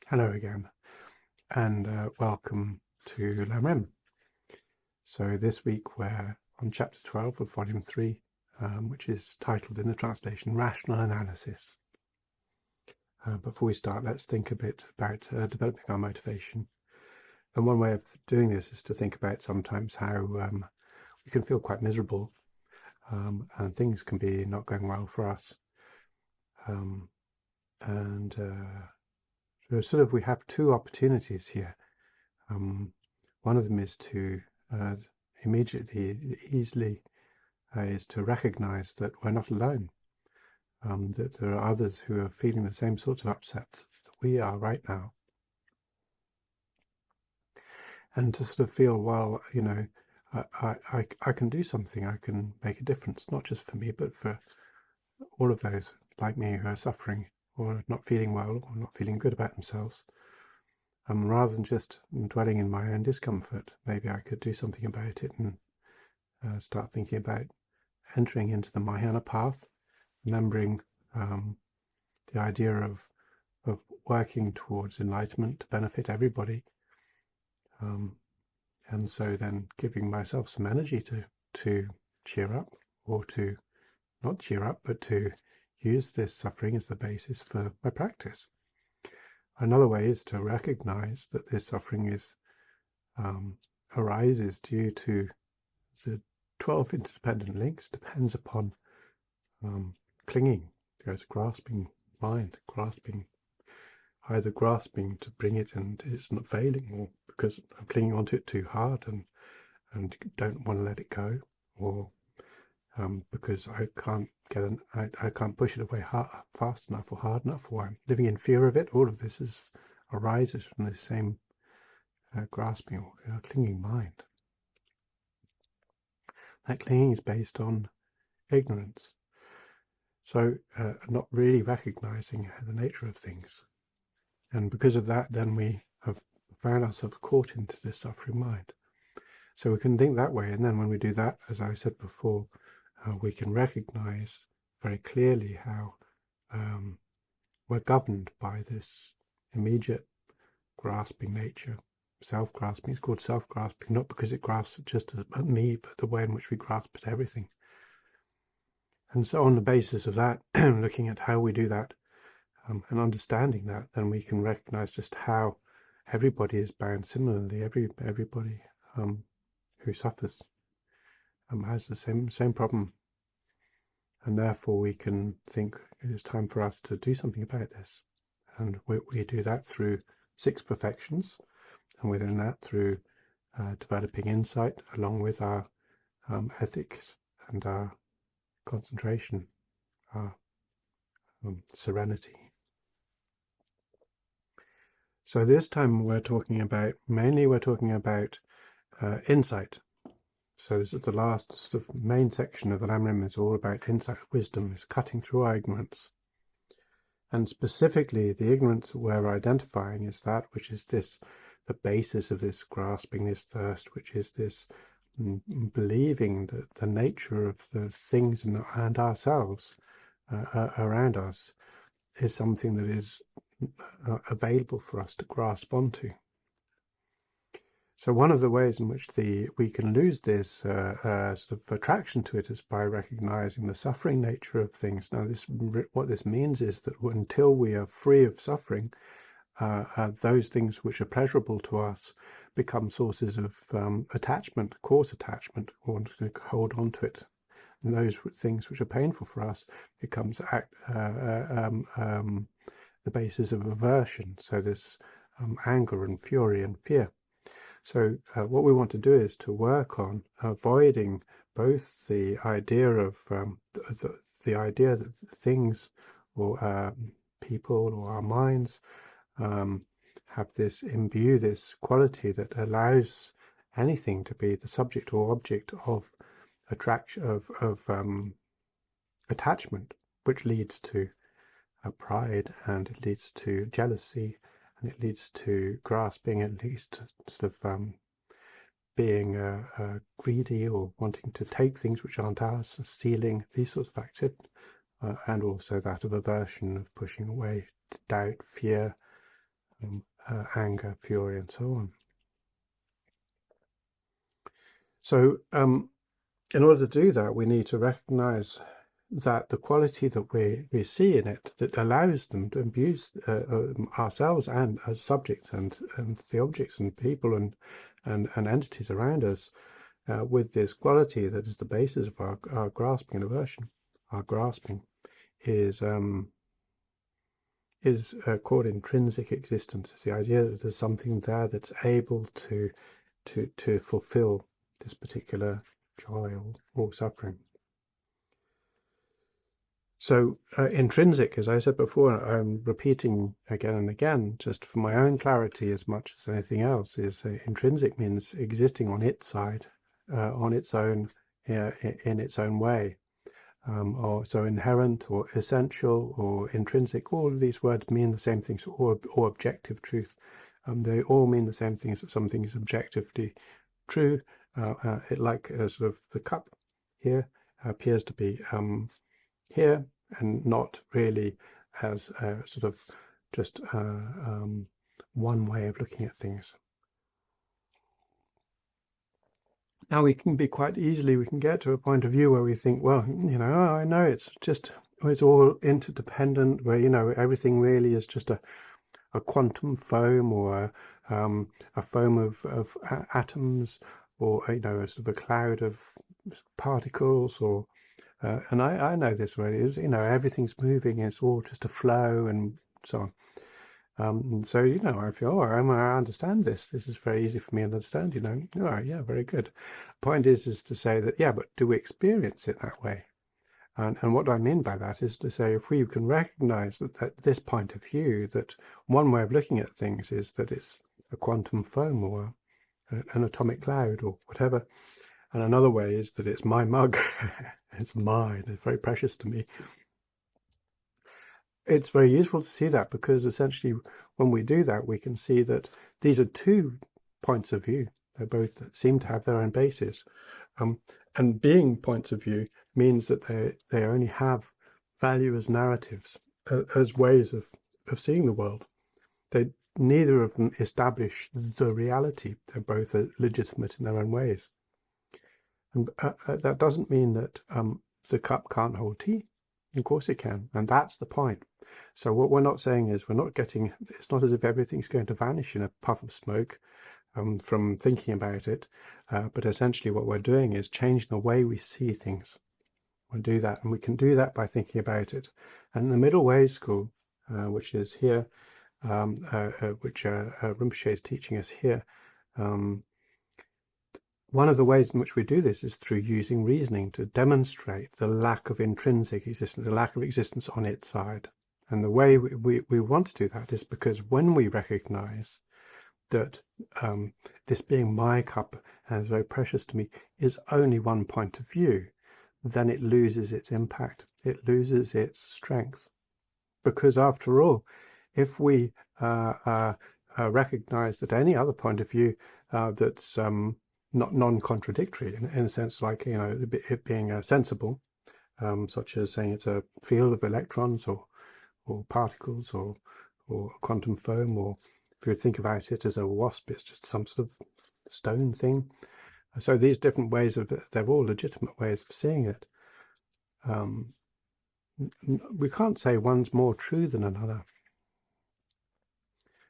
Hello again, and welcome to Lam Rim. So this week we're on chapter 12 of volume 3, which is titled in the translation Rational Analysis. Before we start, let's think a bit about developing our motivation. And one way of doing this is to think about sometimes how we can feel quite miserable and things can be not going well for us. So sort of we have two opportunities here. One of them is to easily is to recognize that we're not alone, that there are others who are feeling the same sorts of upsets that we are right now. And to sort of feel, well, you know, I can do something, I can make a difference, not just for me, but for all of those like me who are suffering or not feeling well or not feeling good about themselves. Rather than just dwelling in my own discomfort, maybe I could do something about it and start thinking about entering into the Mahayana path, remembering the idea of working towards enlightenment to benefit everybody. And so then giving myself some energy to cheer up, or to not cheer up, but to use this suffering as the basis for my practice. Another way is to recognize that this suffering is arises due to the 12 interdependent links, depends upon clinging. There's grasping mind, either grasping to bring it and it's not failing, or because I'm clinging onto it too hard and don't want to let it go, or because I can't I can't push it away fast enough or hard enough, or I'm living in fear of it. All of this arises from the same grasping or clinging mind. That clinging is based on ignorance, so not really recognizing the nature of things. And because of that, then we have found ourselves caught into this suffering mind. So we can think that way, and then when we do that, as I said before, we can recognize very clearly how we're governed by this immediate grasping nature, self-grasping. It's called self-grasping, not because it grasps just at me, but the way in which we grasp at everything. And so on the basis of that, looking at how we do that, and understanding that, then we can recognize just how everybody is bound similarly. Everybody who suffers has the same problem, and therefore we can think it is time for us to do something about this. And we do that through 6 perfections, and within that through developing insight along with our ethics and our concentration, our serenity. So this time we're talking about insight. So this is the last sort of main section of the Lam Rim, is all about insight, wisdom, is cutting through our ignorance. And specifically the ignorance that we're identifying is that which is the basis of this grasping, this thirst, which is this believing that the nature of the things and ourselves around us is something that is available for us to grasp onto. So one of the ways in which we can lose this sort of attraction to it is by recognizing the suffering nature of things. Now, what this means is that until we are free of suffering, those things which are pleasurable to us become sources of attachment, coarse attachment, or to hold on to it. And those things which are painful for us becomes the basis of aversion. So this anger and fury and fear. So what we want to do is to work on avoiding both the idea of the idea that things or people or our minds imbue this quality that allows anything to be the subject or object of attachment, which leads to pride, and it leads to jealousy, and it leads to grasping, it leads to sort of being greedy or wanting to take things which aren't ours, stealing, these sorts of activity, and also that of aversion, of pushing away, doubt, fear, anger, fury, and so on. So in order to do that, we need to recognize that the quality that we see in it that allows them to imbue ourselves and as subjects and the objects and people and entities around us with this quality that is the basis of our grasping and aversion. Our grasping is called intrinsic existence. It's the idea that there's something there that's able to fulfill this particular joy or suffering. So intrinsic, as I said before, I'm repeating again and again, just for my own clarity as much as anything else, is intrinsic means existing on its side, on its own, in its own way. Or so inherent or essential or intrinsic, all of these words mean the same things, or objective truth. They all mean the same things, that something is objectively true. Like sort of the cup here appears to be here and not really as sort of just one way of looking at things. Now we can get to a point of view where we think, well, I know it's all interdependent, where, everything really is just a quantum foam or a foam of atoms, or, a sort of a cloud of particles, or and I know this way, is, everything's moving, it's all just a flow and so on. So, I feel, I understand this. This is very easy for me to understand, All right, yeah, very good. Point is to say that, yeah, but do we experience it that way? And what I mean by that is to say, if we can recognize that at this point of view, that one way of looking at things is that it's a quantum foam or an atomic cloud or whatever. And another way is that it's my mug. It's mine. It's very precious to me. It's very useful to see that, because essentially when we do that, we can see that these are two points of view. They both seem to have their own basis. And being points of view means that they only have value as narratives, as ways of seeing the world. Neither of them establish the reality. They're both legitimate in their own ways. And that doesn't mean that the cup can't hold tea. Of course it can, and that's the point. So what we're not saying is it's not as if everything's going to vanish in a puff of smoke from thinking about it, but essentially what we're doing is changing the way we see things. We'll do that, and we can do that by thinking about it. And the Middle Way School, which is here, which Rinpoche is teaching us here, one of the ways in which we do this is through using reasoning to demonstrate the lack of intrinsic existence, the lack of existence on its side. And the way we want to do that is because when we recognize that this being my cup and is very precious to me is only one point of view, then it loses its impact. It loses its strength. Because after all, if we recognize that any other point of view that's not non-contradictory, in a sense, like, it being sensible, such as saying it's a field of electrons or particles or quantum foam, or if you think about it as a wasp, it's just some sort of stone thing. So these different ways they're all legitimate ways of seeing it. We can't say one's more true than another.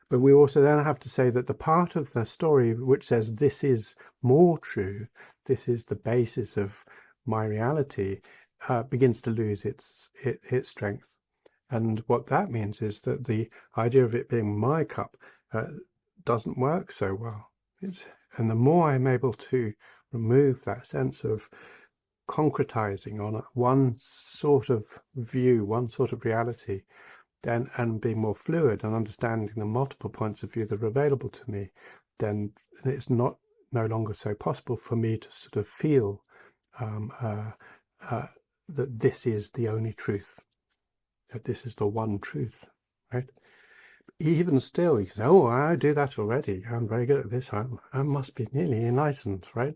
But we also then have to say that the part of the story which says this is more true, this is the basis of my reality, begins to lose its strength. And what that means is that the idea of it being my cup doesn't work so well. And the more I'm able to remove that sense of concretizing on one sort of view, one sort of reality, then, and being more fluid and understanding the multiple points of view that are available to me, then it's no longer so possible for me to sort of feel that this is the only truth, that this is the one truth, right? Even still, you say, oh, I do that already. I'm very good at this. I must be nearly enlightened, right?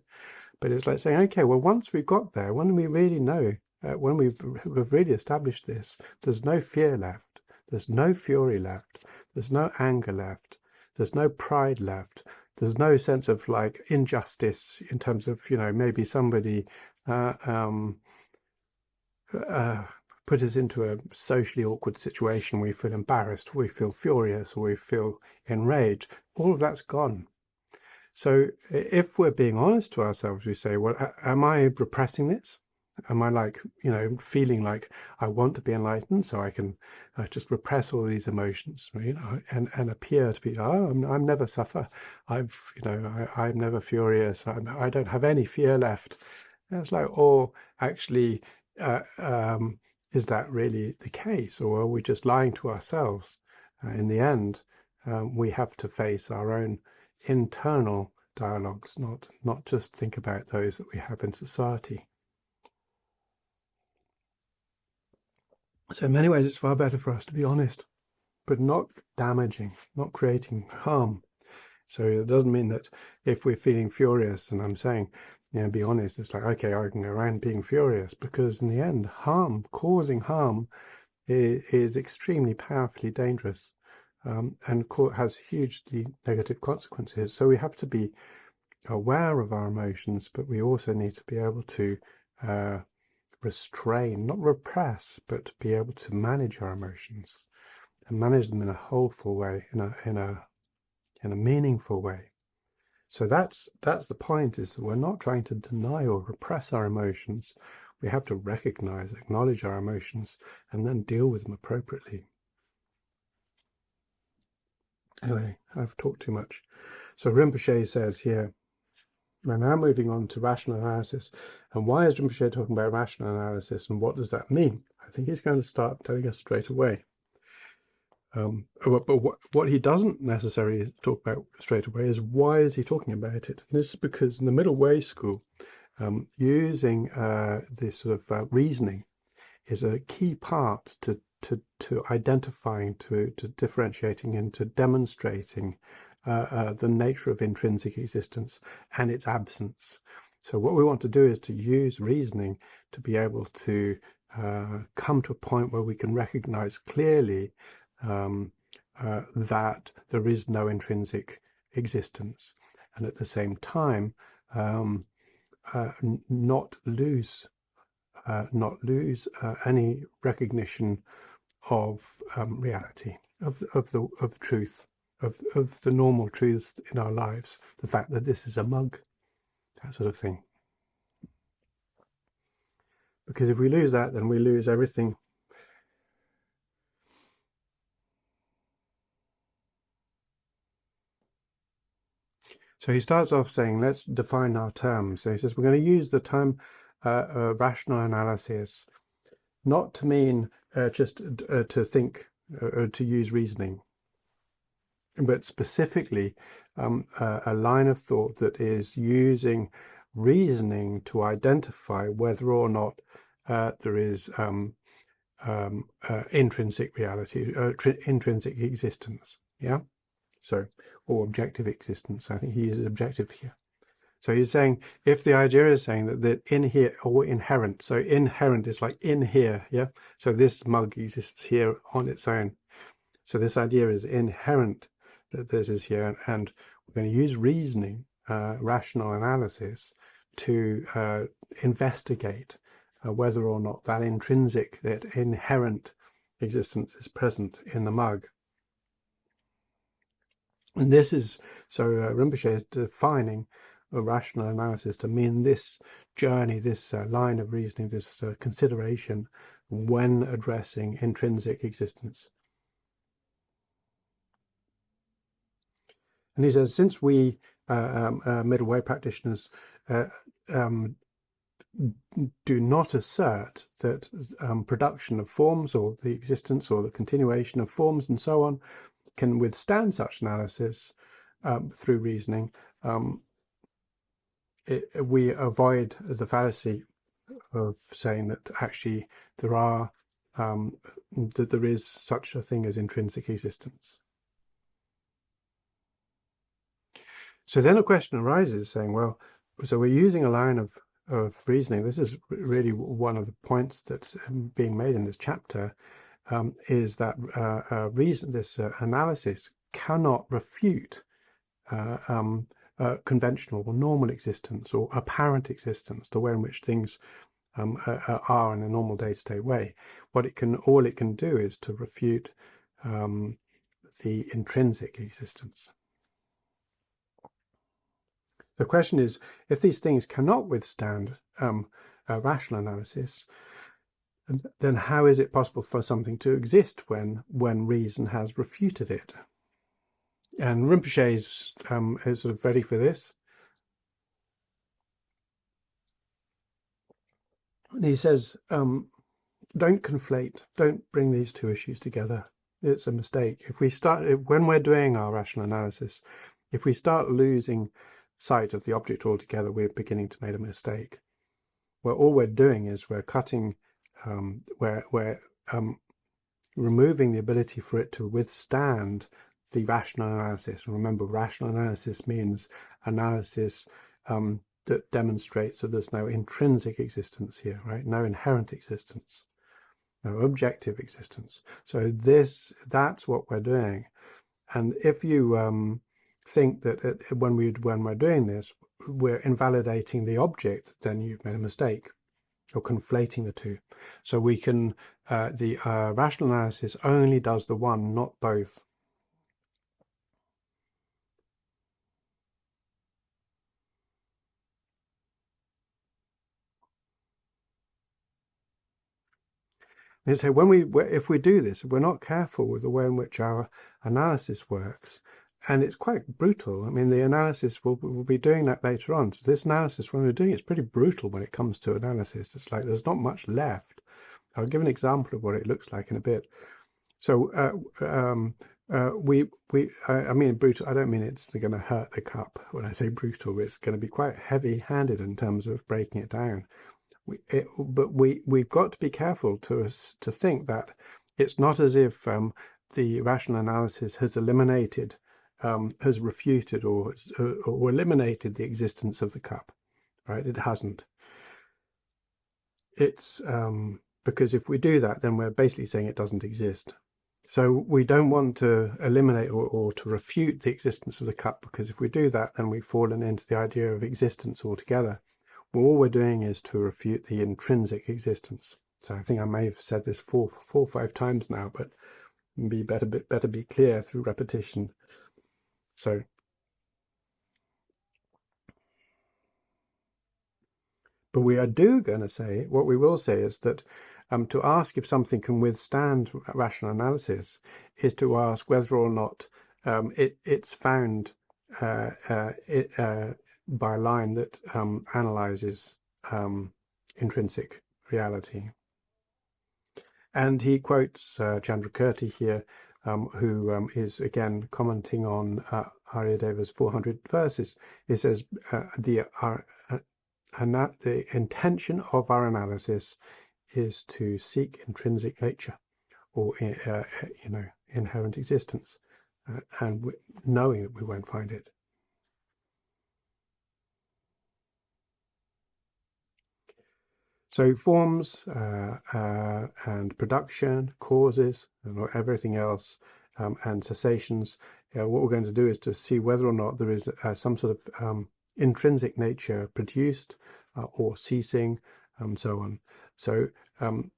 But it's like saying, okay, well, once we've got there, when we really know, when we've really established this, there's no fear left. there's no fury left, there's no anger left, there's no pride left, there's no sense of like injustice in terms of, you know, maybe somebody put us into a socially awkward situation, we feel embarrassed, we feel furious, or we feel enraged. All of that's gone. So if we're being honest to ourselves, we say, well, am I repressing this? Am I like, you know, feeling like I want to be enlightened, so I can just repress all these emotions, you know, and appear to be, oh, I'm never suffer. I'm never furious. I don't have any fear left. And it's like, or actually, is that really the case, or are we just lying to ourselves? In the end, we have to face our own internal dialogues, not just think about those that we have in society. So in many ways, it's far better for us to be honest, but not damaging, not creating harm. So it doesn't mean that if we're feeling furious, and I'm saying, you know, be honest, it's like, okay, I can go around being furious, because in the end, causing harm is extremely powerfully dangerous, and has hugely negative consequences. So we have to be aware of our emotions, but we also need to be able to restrain, not repress, but be able to manage our emotions and manage them in a wholeful way, in a meaningful way. So that's the point, is that we're not trying to deny or repress our emotions. We have to recognize, acknowledge our emotions, and then deal with them appropriately. Anyway, I've talked too much. So Rinpoche says here, we're now moving on to rational analysis. And why is Rinpoche talking about rational analysis, and what does that mean? I think he's going to start telling us straight away. But what he doesn't necessarily talk about straight away is, why is he talking about it? And this is because in the Middle Way school, using this sort of reasoning is a key part to identifying, to differentiating, and to demonstrating the nature of intrinsic existence and its absence. So what we want to do is to use reasoning to be able to come to a point where we can recognize clearly that there is no intrinsic existence, and at the same time not lose any recognition of reality, of truth, of the normal truths in our lives, the fact that this is a mug, that sort of thing. Because if we lose that, then we lose everything. So he starts off saying, let's define our terms. So he says, we're going to use the term rational analysis, not to mean just to think, to use reasoning, but specifically a line of thought that is using reasoning to identify whether or not there is intrinsic reality, intrinsic existence, yeah? So, or objective existence. I think he uses objective here. So he's saying, if the idea is saying that in here, or inherent, so inherent is like in here, yeah? So this mug exists here on its own. So this idea is inherent, that this is here, and we're going to use reasoning, rational analysis, to investigate whether or not that intrinsic, that inherent existence is present in the mug. And this is, so Rinpoche is defining a rational analysis to mean this journey, this line of reasoning, this consideration when addressing intrinsic existence. And he says, since we middle way practitioners do not assert that production of forms, or the existence or the continuation of forms and so on, can withstand such analysis through reasoning, we avoid the fallacy of saying that actually there is such a thing as intrinsic existence. So then a question arises saying, well, so we're using a line of reasoning. This is really one of the points that's being made in this chapter. is that this analysis cannot refute conventional or normal existence or apparent existence, the way in which things are in a normal day-to-day way. All it can do is to refute the intrinsic existence. The question is, if these things cannot withstand rational analysis, then how is it possible for something to exist when reason has refuted it? And Rinpoche is sort of ready for this. And he says, don't conflate, don't bring these two issues together. It's a mistake. When we're doing our rational analysis, if we start losing sight of the object altogether, we're beginning to make a mistake. Where all we're doing is we're cutting, we're removing the ability for it to withstand the rational analysis. And remember, rational analysis means analysis that demonstrates that there's no intrinsic existence here, right? No inherent existence, no objective existence. So that's what we're doing. And if you think that when we're doing this, we're invalidating the object, then you've made a mistake. You're conflating the two. So we can, the rational analysis only does the one, not both. And so if we do this, if we're not careful with the way in which our analysis works, and it's quite brutal. I mean, the analysis, we'll be doing that later on. So this analysis, when we're doing it, it's pretty brutal when it comes to analysis. It's like there's not much left. I'll give an example of what it looks like in a bit. So I mean brutal. I don't mean it's going to hurt the cup when I say brutal. It's going to be quite heavy-handed in terms of breaking it down. But we've got to be careful to think that it's not as if the rational analysis has eliminated, has refuted or eliminated the existence of the cup, right? It hasn't. It's because if we do that, then we're basically saying it doesn't exist. So we don't want to eliminate or to refute the existence of the cup, because if we do that, then we've fallen into the idea of existence altogether. Well, all we're doing is to refute the intrinsic existence. So I think I may have said this four or five times now, but better be clear through repetition. So but we are going to say, what we will say is that to ask if something can withstand rational analysis is to ask whether or not it's found by a line that analyzes intrinsic reality. And he quotes Chandrakirti here, who is again commenting on Aryadeva's 400 verses. He says, the intention of our analysis is to seek intrinsic nature, or inherent existence, and knowing that we won't find it. So forms and production, causes, and everything else, and cessations. What we're going to do is to see whether or not there is some sort of intrinsic nature produced or ceasing, and so on. So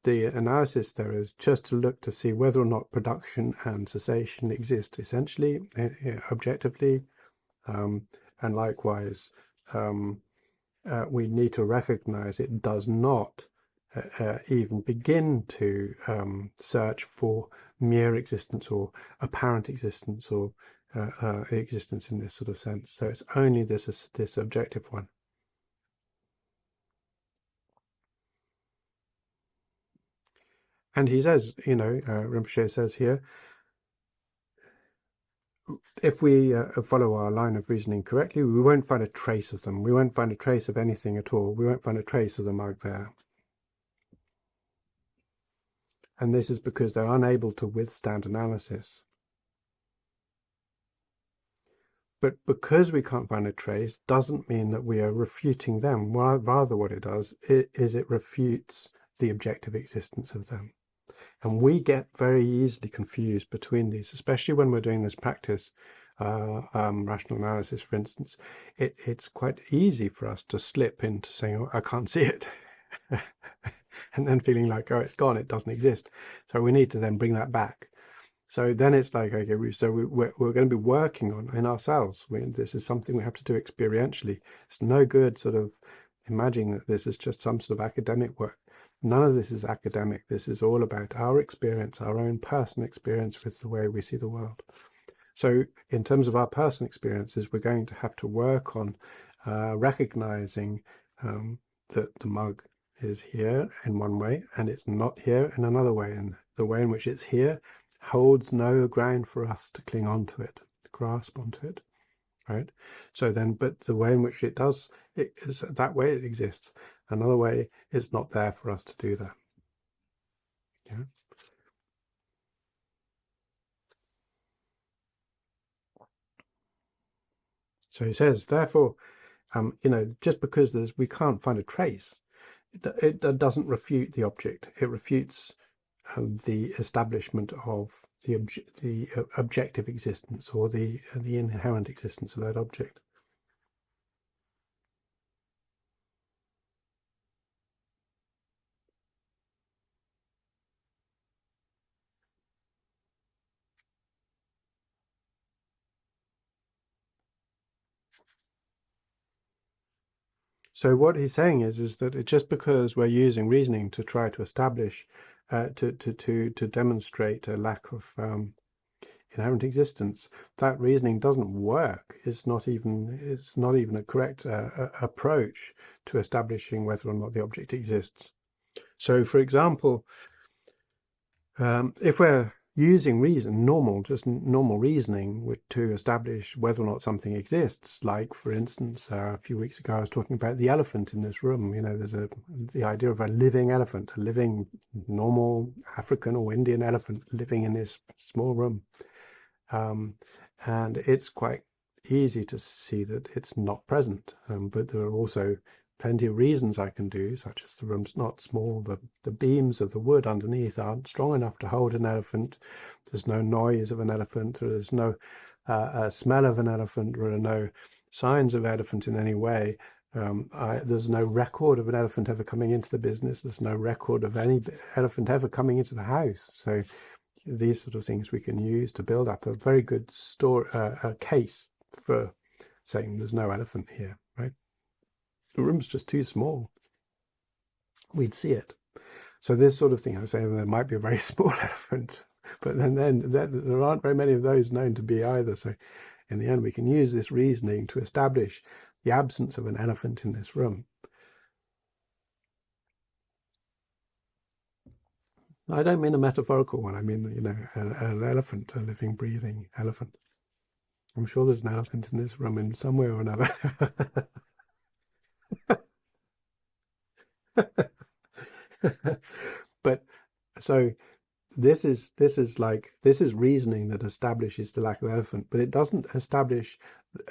the analysis there is just to look to see whether or not production and cessation exist essentially, objectively, and likewise we need to recognize it does not even begin to search for mere existence or apparent existence or existence in this sort of sense. So it's only this objective one. And he says, Rinpoche says here, if we follow our line of reasoning correctly, we won't find a trace of them. We won't find a trace of anything at all. We won't find a trace of the mug there. And this is because they're unable to withstand analysis. But because we can't find a trace doesn't mean that we are refuting them. Rather what it does is it refutes the objective existence of them. And we get very easily confused between these, especially when we're doing this practice, rational analysis, for instance. It's quite easy for us to slip into saying, oh, I can't see it. And then feeling like, oh, it's gone, it doesn't exist. So we need to then bring that back. So then it's like, okay, we're going to be working on in ourselves. This is something we have to do experientially. It's no good sort of imagining that this is just some sort of academic work. None of this is academic. This is all about our experience, our own personal experience with the way we see the world. So in terms of our personal experiences, we're going to have to work on recognizing that the mug is here in one way and it's not here in another way. And the way in which it's here holds no ground for us to cling on to it, to grasp onto it, right? So then, but the way in which it does, it is that way it exists. Another way, it's not there for us to do that. Yeah. So he says, therefore, just because we can't find a trace, it doesn't refute the object. It refutes the establishment of the objective existence or the inherent existence of that object. So what he's saying is that just because we're using reasoning to try to establish, to demonstrate a lack of inherent existence, that reasoning doesn't work. It's not even a correct approach to establishing whether or not the object exists. So, for example, if we're using normal reasoning to establish whether or not something exists, like, for instance, a few weeks ago I was talking about the elephant in this room. There's the idea of a living elephant, a living normal African or Indian elephant living in this small room. And it's quite easy to see that it's not present, but there are also plenty of reasons I can do, such as the room's not small, the beams of the wood underneath aren't strong enough to hold an elephant, there's no noise of an elephant, there's no smell of an elephant, there are no signs of elephant in any way. There's no record of an elephant ever coming into the business, there's no record of any elephant ever coming into the house. So these sort of things we can use to build up a very good case for saying there's no elephant here, right? The room's just too small. We'd see it. So this sort of thing, I was saying there might be a very small elephant, but then there aren't very many of those known to be either. So in the end, we can use this reasoning to establish the absence of an elephant in this room. I don't mean a metaphorical one. I mean, an elephant, a living, breathing elephant. I'm sure there's an elephant in this room in some way or another. But so this is reasoning that establishes the lack of elephant, but it doesn't establish.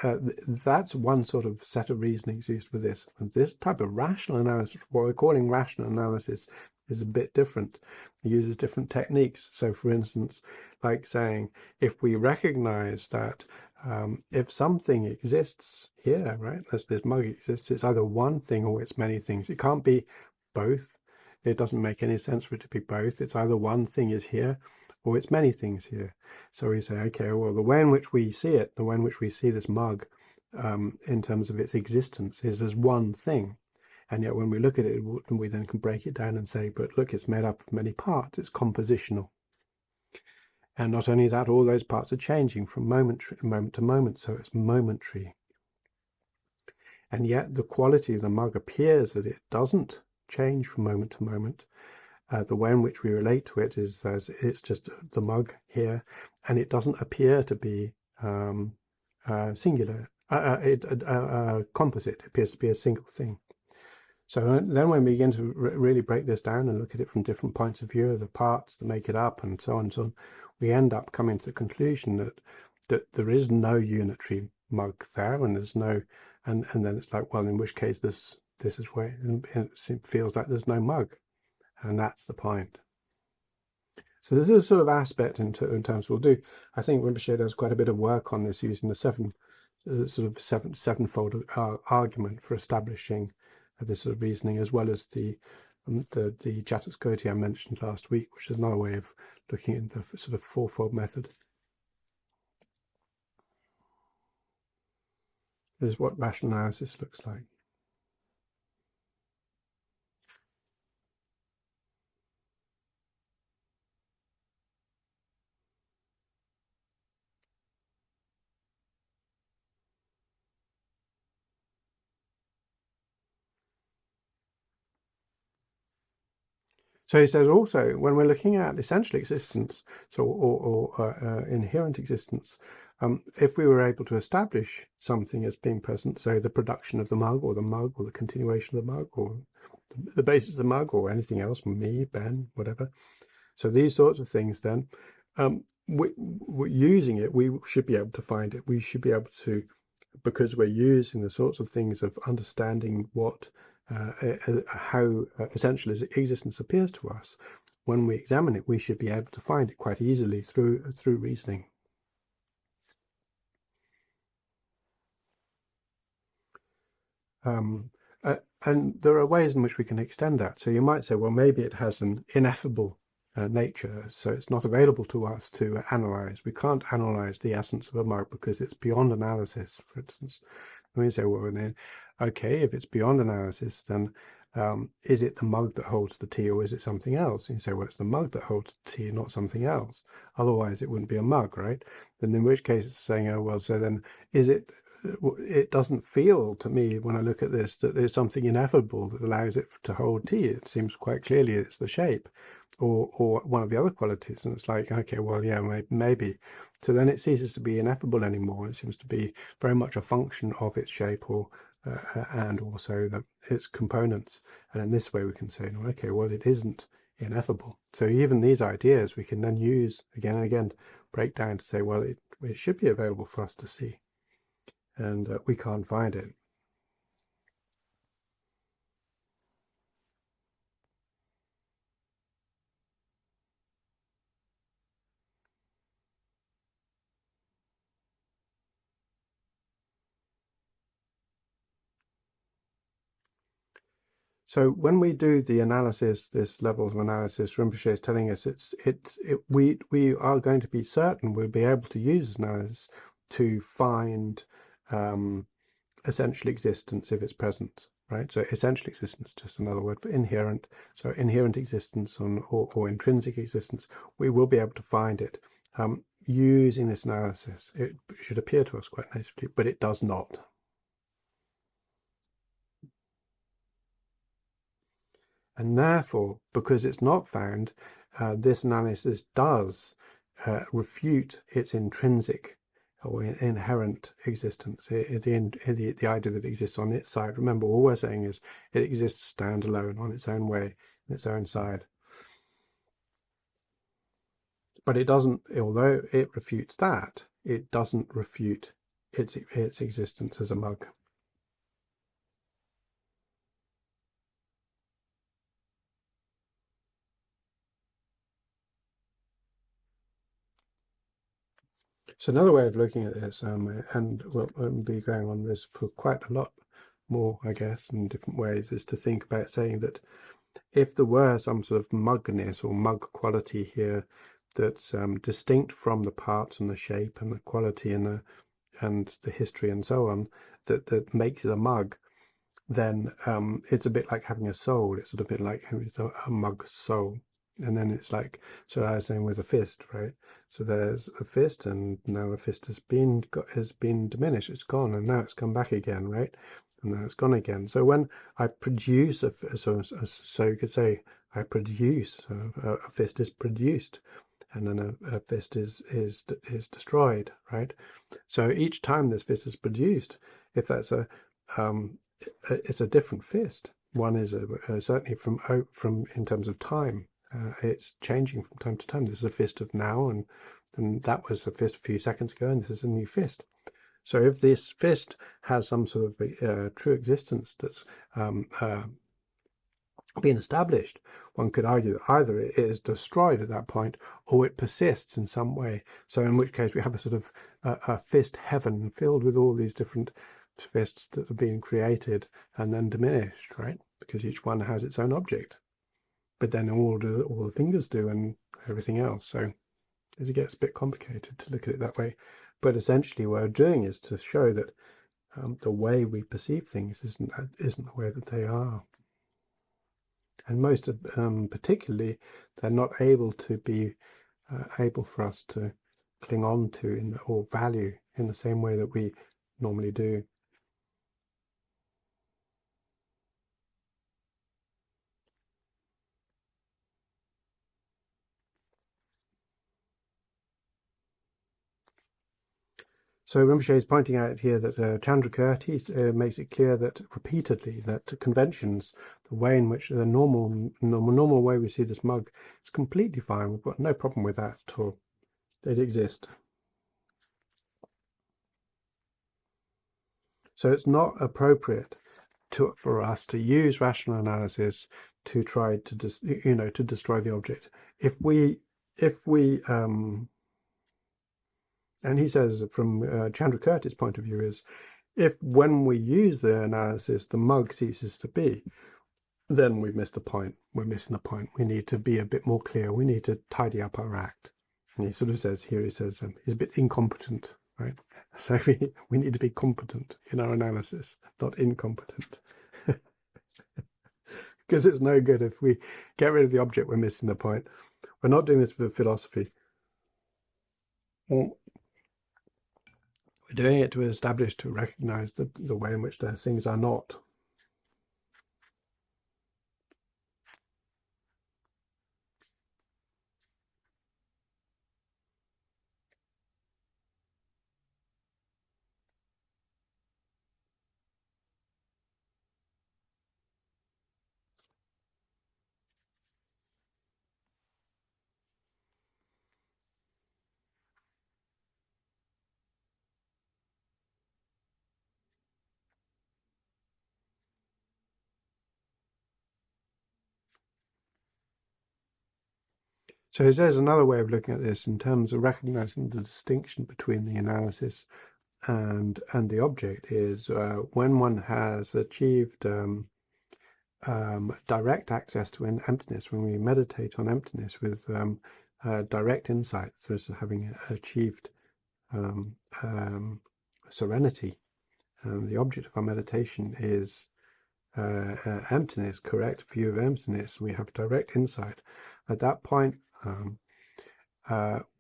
That's one sort of set of reasonings used for this. And this type of rational analysis, what we're calling rational analysis, is a bit different. It uses different techniques. So, for instance, like saying, if we recognize that if something exists here, right, as this mug exists, it's either one thing or it's many things. It can't be both. It doesn't make any sense for it to be both. It's either one thing is here or it's many things here. So we say, okay, well, the way in which we see it, the way in which we see this mug in terms of its existence is as one thing. And yet when we look at it, we then can break it down and say, but look, it's made up of many parts. It's compositional. And not only that, all those parts are changing from moment to moment. So it's momentary. And yet the quality of the mug appears that it doesn't change from moment to moment. The way in which we relate to it is as it's just the mug here, and it doesn't appear to be singular, composite. It appears to be a single thing. So then when we begin to really break this down and look at it from different points of view, the parts that make it up and so on, we end up coming to the conclusion that there is no unitary mug there, and there's no, and then it's like, well, in which case this is where it feels like there's no mug. And that's the point. So this is a sort of aspect in terms we'll do. I think Rinpoche does quite a bit of work on this using the sevenfold argument for establishing this sort of reasoning, as well as the Jataskoti I mentioned last week, which is another way of looking at the sort of fourfold method. This is what rational analysis looks like. So he says also, when we're looking at essential existence, so or inherent existence, if we were able to establish something as being present, so the production of the mug, or the continuation of the mug, or the basis of the mug, or anything else, me, Ben, whatever. So these sorts of things, then, we're using it, we should be able to find it. We should be able to, because we're using the sorts of things of understanding what how essential existence appears to us. When we examine it, we should be able to find it quite easily through reasoning. And there are ways in which we can extend that. So you might say, well, maybe it has an ineffable nature, so it's not available to us to analyze. We can't analyze the essence of a mug because it's beyond analysis, for instance. And we say, well, then, okay, if it's beyond analysis, then is it the mug that holds the tea, or is it something else? And you say, well, it's the mug that holds the tea, not something else. Otherwise, it wouldn't be a mug, right? Then in which case it's saying, oh, well, so then is it, it doesn't feel to me when I look at this that there's something ineffable that allows it to hold tea. It seems quite clearly it's the shape, or one of the other qualities. And it's like, okay, well, yeah, maybe. So then it ceases to be ineffable anymore. It seems to be very much a function of its shape, or and also its components. And in this way we can say, no, okay, well, it isn't ineffable. So even these ideas we can then use again and again, break down to say, well, it should be available for us to see, and we can't find it. So when we do the analysis, this level of analysis, Rinpoche is telling us we are going to be certain we'll be able to use this analysis to find essential existence if it's present, right? So essential existence, just another word for inherent. So inherent existence or intrinsic existence, we will be able to find it using this analysis. It should appear to us quite naturally, but it does not. And therefore, because it's not found, this analysis does refute its intrinsic or inherent existence, the idea that it exists on its side. Remember, all we're saying is it exists standalone on its own way, in its own side. But it doesn't, although it refutes that, it doesn't refute its existence as a mug. So another way of looking at this, and we'll be going on this for quite a lot more, I guess, in different ways, is to think about saying that if there were some sort of mugness or mug quality here that's distinct from the parts and the shape and the quality and the history and so on, that makes it a mug, then it's a bit like having a soul. It's sort of a bit like a mug soul. And then it's like, so I was saying with a fist, right? So there's a fist, and now a fist has been diminished. It's gone, and now it's come back again, right? And now it's gone again. So when I produce so you could say I produce, a fist is produced, and then a fist is destroyed, right? So each time this fist is produced, if that's it's a different fist. One is certainly from in terms of time. It's changing from time to time. This is a fist of now, and that was a fist a few seconds ago, and this is a new fist. So if this fist has some sort of true existence that's been established, one could argue that either it is destroyed at that point or it persists in some way. So in which case we have a sort of a fist heaven filled with all these different fists that have been created and then diminished, right? Because each one has its own object. But then all the fingers do and everything else. So it gets a bit complicated to look at it that way. But essentially what we're doing is to show that the way we perceive things isn't the way that they are. And most particularly, they're not able to be able for us to cling on to or value in the same way that we normally do. So Rinpoche is pointing out here that Chandrakirti makes it clear that repeatedly that conventions, the way in which the normal way we see this mug, is completely fine. We've got no problem with that at all. They exist. So it's not appropriate for us to use rational analysis to try to to destroy the object. If we and he says from Chandrakirti's point of view is, if when we use the analysis the mug ceases to be, then we've missed the point. We're missing the point. We need to be a bit more clear. We need to tidy up our act. And he sort of says here, he says he's a bit incompetent, right? So we need to be competent in our analysis, not incompetent. Because it's no good if we get rid of the object, we're missing the point. We're not doing this for philosophy. We're doing it to establish, to recognize the way in which the things are not. So there's another way of looking at this in terms of recognizing the distinction between the analysis and the object is when one has achieved direct access to emptiness, when we meditate on emptiness with direct insight, through having achieved serenity, the object of our meditation is emptiness, correct view of emptiness. We have direct insight. At that point,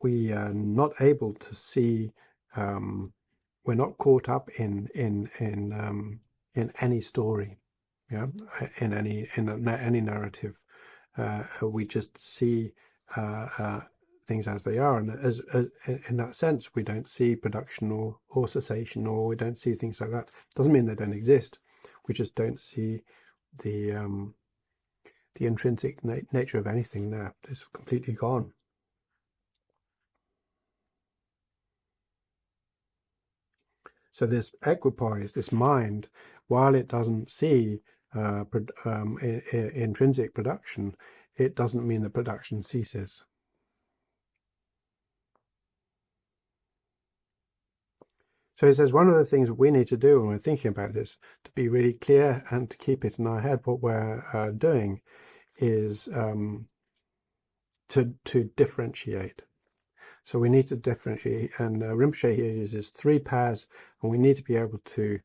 we are not able to see. We're not caught up in any story, yeah, in any narrative. We just see things as they are, and as in that sense, we don't see production or cessation, or we don't see things like that. Doesn't mean they don't exist. We just don't see the intrinsic nature of anything now. It's completely gone. So this equipoise, this mind, while it doesn't see intrinsic production, it doesn't mean that production ceases. So he says one of the things we need to do when we're thinking about this, to be really clear and to keep it in our head what we're doing, is to differentiate. So we need to differentiate, and Rinpoche here uses 3 pairs, and we need to be able to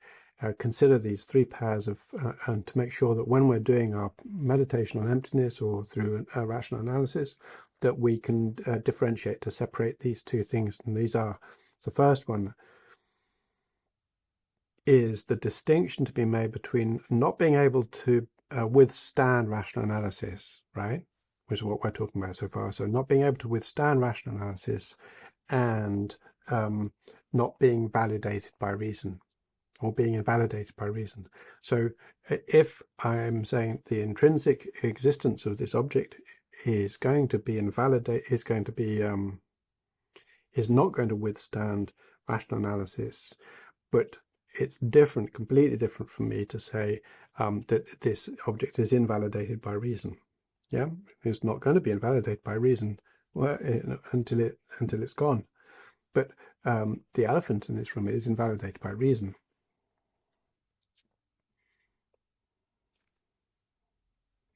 consider these 3 pairs of, and to make sure that when we're doing our meditation on emptiness or through a rational analysis, that we can differentiate, to separate these 2 things. And these are, the first one is the distinction to be made between not being able to withstand rational analysis, right? Which is what we're talking about so far. So not being able to withstand rational analysis and not being validated by reason, or being invalidated by reason. So if I'm saying the intrinsic existence of this object is going to be invalidated, is not going to withstand rational analysis, but it's different, completely different from me to say that this object is invalidated by reason. Yeah, it's not going to be invalidated by reason until it's gone. But the elephant in this room is invalidated by reason.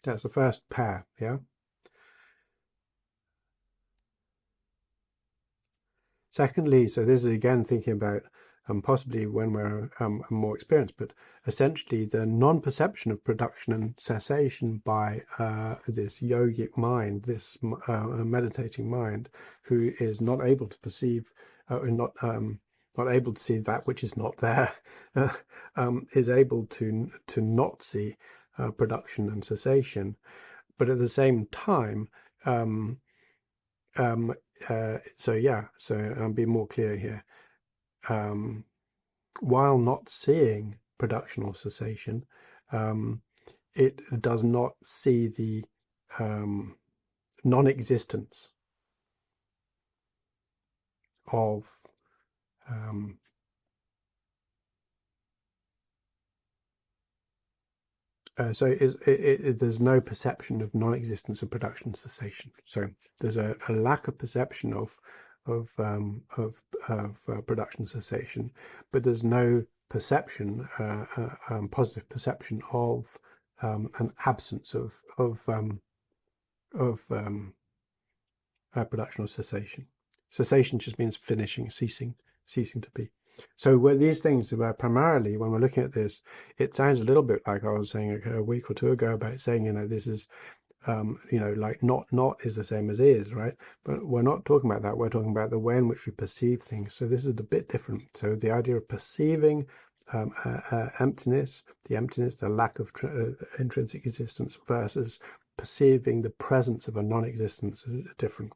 That's the first pair. Yeah. Secondly, so this is again thinking about possibly when we're more experienced, but essentially the non-perception of production and cessation by this yogic mind, this meditating mind, who is not able to perceive, not able to see that which is not there, is able to not see production and cessation, but at the same time. So I'll be more clear here. While not seeing production or cessation, it does not see the non-existence of there's no perception of non-existence of production and cessation. So there's a lack of perception of production cessation, but there's no perception, positive perception of an absence of production or cessation. Cessation just means finishing, ceasing to be. So where these things are primarily, when we're looking at this, it sounds a little bit like I was saying a week or two ago about saying, this is, like not is the same as is, right? But we're not talking about that. We're talking about the way in which we perceive things. So this is a bit different. So the idea of perceiving emptiness, the lack of intrinsic existence versus perceiving the presence of a non-existence is different.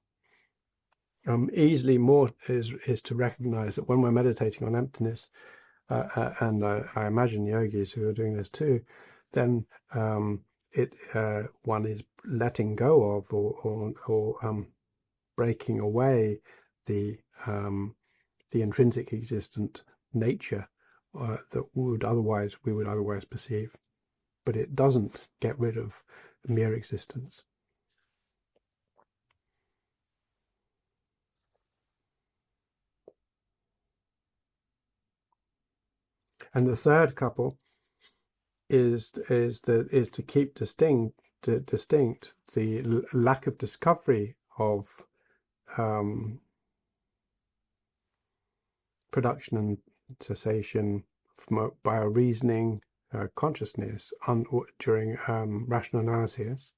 Easily more is to recognize that when we're meditating on emptiness, and I imagine yogis who are doing this too, then one is letting go of or breaking away the intrinsic existent nature that we would otherwise perceive, but it doesn't get rid of mere existence. And the third couple is to keep distinct the lack of discovery of production and cessation by a reasoning consciousness during rational analysis,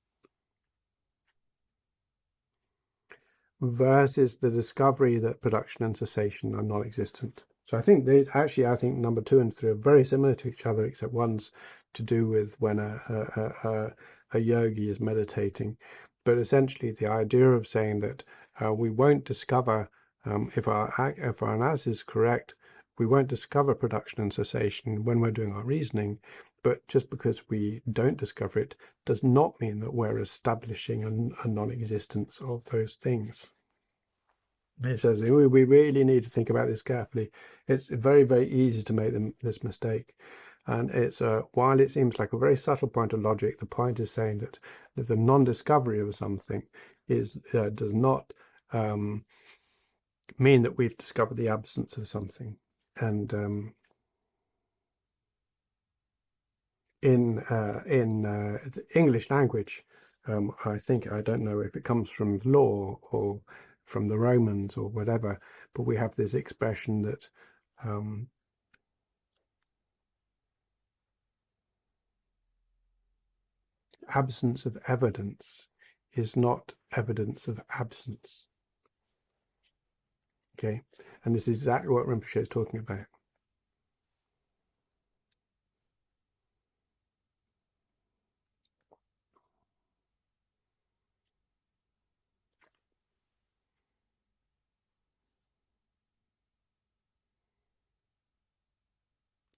versus the discovery that production and cessation are non-existent. So I think number 2 and 3 are very similar to each other, except one's to do with when a yogi is meditating. But essentially the idea of saying that we won't discover, if our analysis is correct, we won't discover production and cessation when we're doing our reasoning, but just because we don't discover it does not mean that we're establishing a non-existence of those things. It says we really need to think about this carefully. It's very, very easy to make this mistake. And it's while it seems like a very subtle point of logic, the point is saying that the non-discovery of something does not mean that we've discovered the absence of something. And in the English language, I don't know if it comes from law or from the Romans or whatever, but we have this expression that absence of evidence is not evidence of absence. Okay, and this is exactly what Rinpoche is talking about.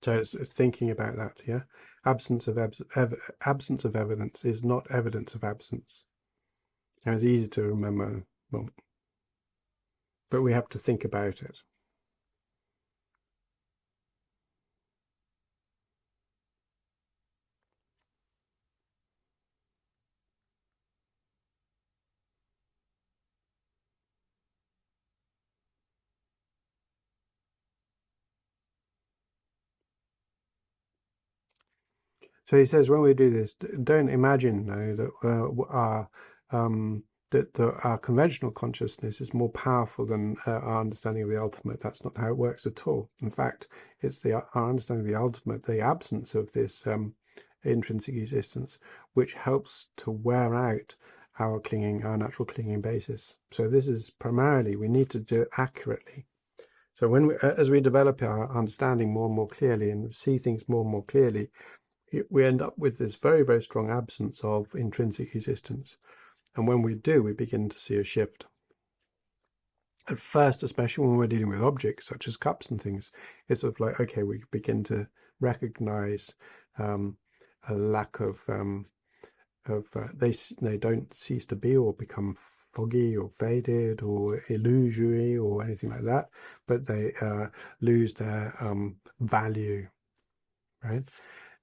So it's thinking about that, yeah. Absence of evidence is not evidence of absence. Now it's easy to remember, well, but we have to think about it. So he says, when we do this, don't imagine that our conventional consciousness is more powerful than our understanding of the ultimate. That's not how it works at all. In fact, it's our understanding of the ultimate, the absence of this intrinsic existence, which helps to wear out our natural clinging basis. So this is primarily, we need to do it accurately. So as we develop our understanding more and more clearly and see things more and more clearly, we end up with this very, very strong absence of intrinsic existence. And when we do, we begin to see a shift. At first, especially when we're dealing with objects such as cups and things, it's sort of like, okay, we begin to recognize a lack of they don't cease to be or become foggy or faded or illusory or anything like that, but they lose their value, right?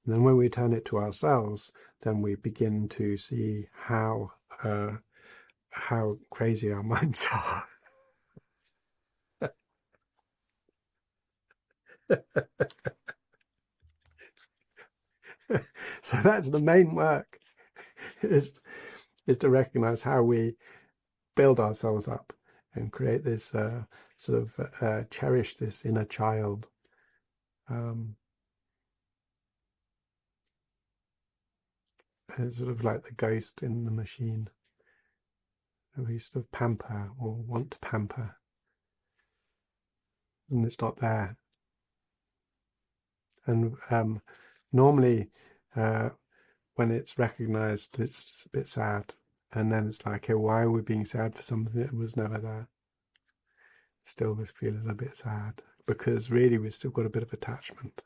And then when we turn it to ourselves, then we begin to see how crazy our minds are. So that's the main work, is to recognize how we build ourselves up and create this cherish this inner child. It's sort of like the ghost in the machine. We sort of pamper or want to pamper, and it's not there. And normally, when it's recognized, it's a bit sad. And then it's like, okay, why are we being sad for something that was never there? Still, we're feeling a bit sad because really we've still got a bit of attachment.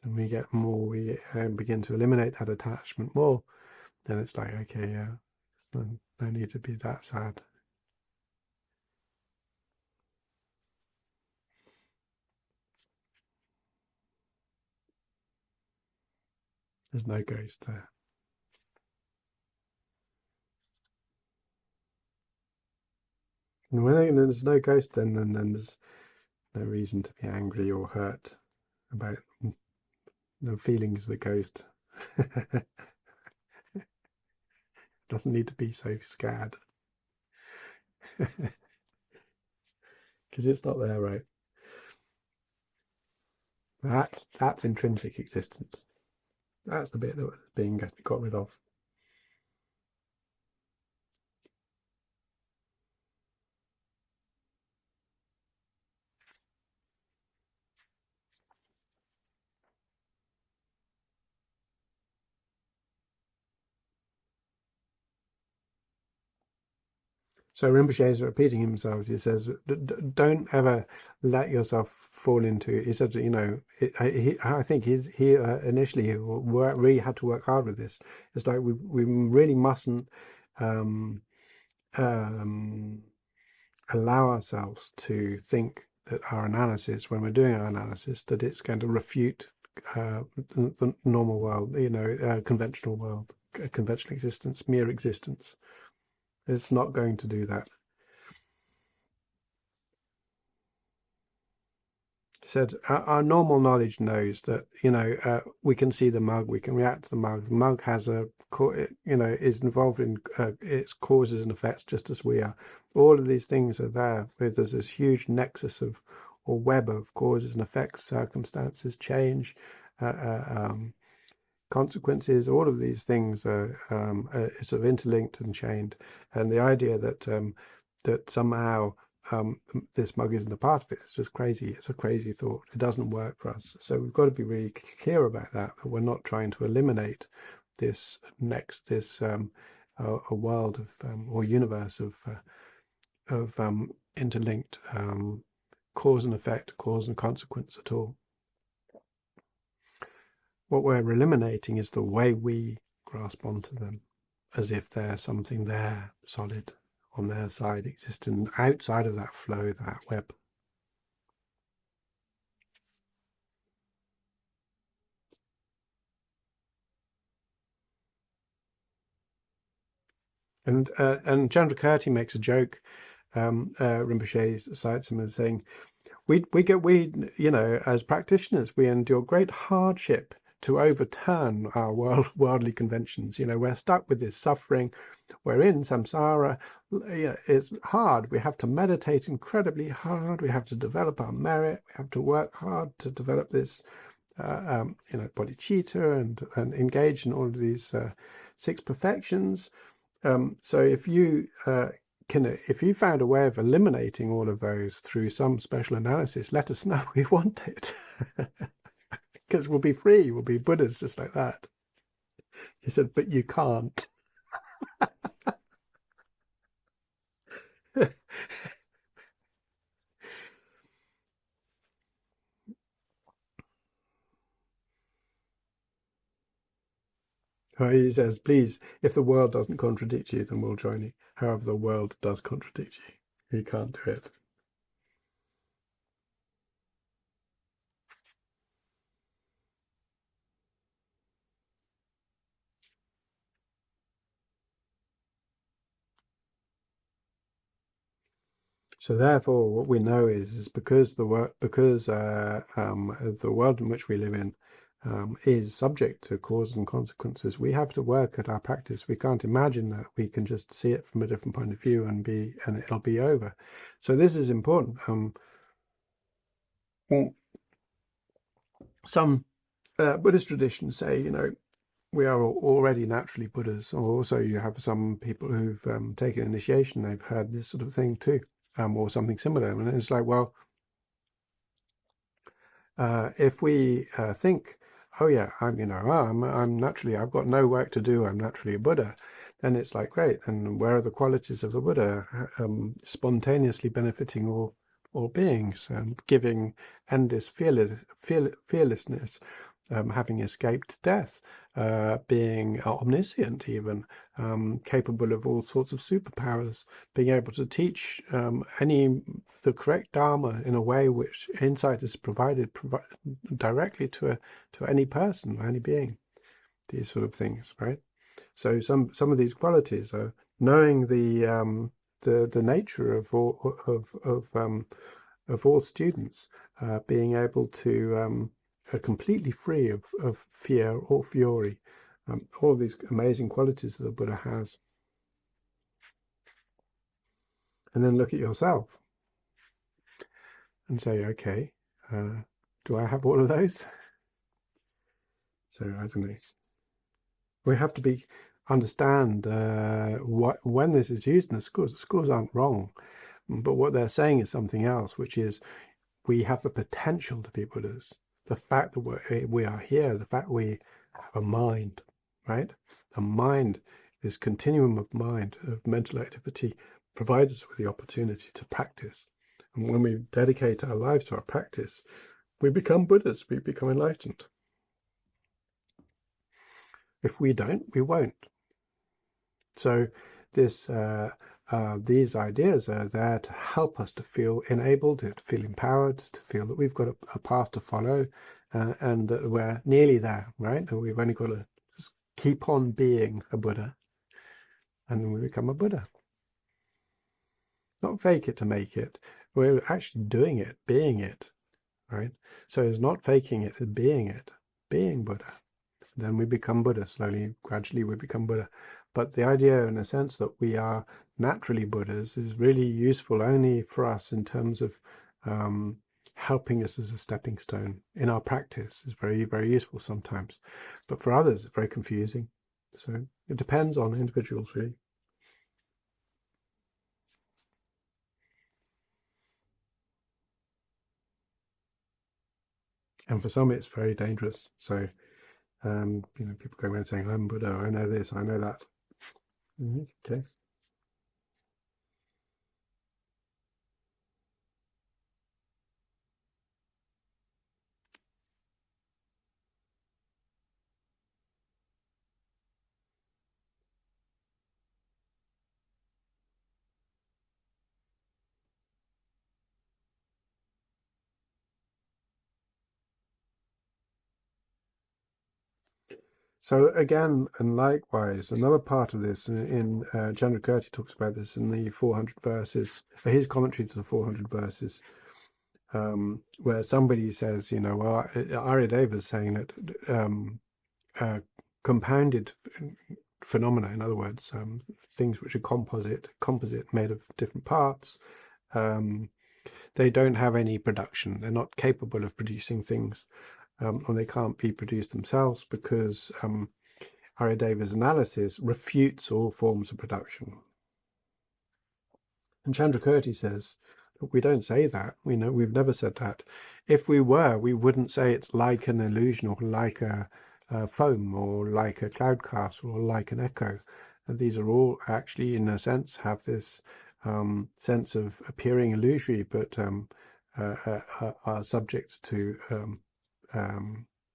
And we get more, we begin to eliminate that attachment more. Then it's like, okay, yeah, no need to be that sad. There's no ghost there. And when there's no ghost, then there's no reason to be angry or hurt about the feelings of the ghost. Doesn't need to be so scared. Because it's not there, right? That's intrinsic existence. That's the bit that was being got rid of. So Rinpoche is repeating himself. He says, don't ever let yourself fall into. He said, I think he initially really had to work hard with this. It's like we really mustn't allow ourselves to think that our analysis, when we're doing our analysis, that it's going to refute the normal world, conventional world, conventional existence, mere existence. It's not going to do that. He said, our normal knowledge knows that, we can see the mug, we can react to the mug. The mug has is involved in its causes and effects just as we are. All of these things are there. There's this huge nexus of, or web of causes and effects, circumstances, change, consequences. All of these things are sort of interlinked and chained. And the idea that that somehow this mug isn't a part of it, it's just crazy. It's a crazy thought. It doesn't work for us. So we've got to be really clear about that we're not trying to eliminate this a world of or universe of interlinked cause and effect, cause and consequence at all. What we're eliminating is the way we grasp onto them, as if there's something there, solid, on their side, existing outside of that flow, that web. And Chandrakirti makes a joke. Rinpoche cites him as saying, we as practitioners, we endure great hardship to overturn our worldly conventions. You know, we're stuck with this suffering. We're in samsara. It's hard. We have to meditate incredibly hard. We have to develop our merit. We have to work hard to develop this, bodhicitta and engage in all of these 6 perfections. So if you found a way of eliminating all of those through some special analysis, let us know. We want it. Because we'll be free. We'll be Buddhas just like that. He said, but you can't. He says, please, if the world doesn't contradict you, then we'll join you. However, the world does contradict you. You can't do it. So therefore, what we know is because the world in which we live in is subject to causes and consequences, we have to work at our practice. We can't imagine that we can just see it from a different point of view and it'll be over. So this is important. Some Buddhist traditions say, you know, we are already naturally Buddhas. Or also, you have some people who've taken initiation. They've heard this sort of thing too. Or something similar, and it's like, well, if we think, oh yeah, I'm naturally, I've got no work to do, I'm naturally a Buddha, then it's like, great, and where are the qualities of the Buddha? Spontaneously benefiting all beings, giving endless fearlessness, having escaped death, being omniscient even, capable of all sorts of superpowers, being able to teach the correct Dharma in a way which insight is provided directly to any person, any being. These sort of things, right? So some of these qualities are knowing the nature of all students, being able to are completely free of fear or fury, all of these amazing qualities that the Buddha has. And then look at yourself and say, okay, do I have all of those? So I don't know. We have to understand when this is used in the schools. The schools aren't wrong, but what they're saying is something else, which is we have the potential to be Buddhas. The fact that we are here, the fact we have a mind, right? A mind, this continuum of mind, of mental activity, provides us with the opportunity to practice. And when we dedicate our lives to our practice, we become Buddhas, we become enlightened. If we don't, we won't. So these ideas are there to help us to feel enabled, to feel empowered, to feel that we've got a path to follow, and that we're nearly there, right? And we've only got to just keep on being a Buddha, and we become a Buddha. Not fake it to make it. We're actually doing it, being it, right? So it's not faking it, it's being Buddha. Then we become Buddha. Slowly, gradually we become Buddha. But the idea, in a sense, that we are naturally Buddhas is really useful only for us in terms of helping us as a stepping stone in our practice. Is very, very useful sometimes. But for others, it's very confusing. So it depends on individuals, really. And for some, it's very dangerous. So, people go around saying, I'm Buddha, I know this, I know that. Okay. So again, and likewise, another part of this in Chandrakirti talks about this in the 400 verses, his commentary to the 400 verses. where somebody says, you know, well, Aryadeva's saying that compounded phenomena, in other words, things which are composite made of different parts, they don't have any production. They're not capable of producing things, or they can't be produced themselves, because Aryadeva's analysis refutes all forms of production. And Chandrakirti says, look, we don't say that. We've never said that. If we were, we wouldn't say it's like an illusion, or like a foam, or like a cloud castle, or like an echo. And these are all actually, in a sense, have this sense of appearing illusory, but are subject to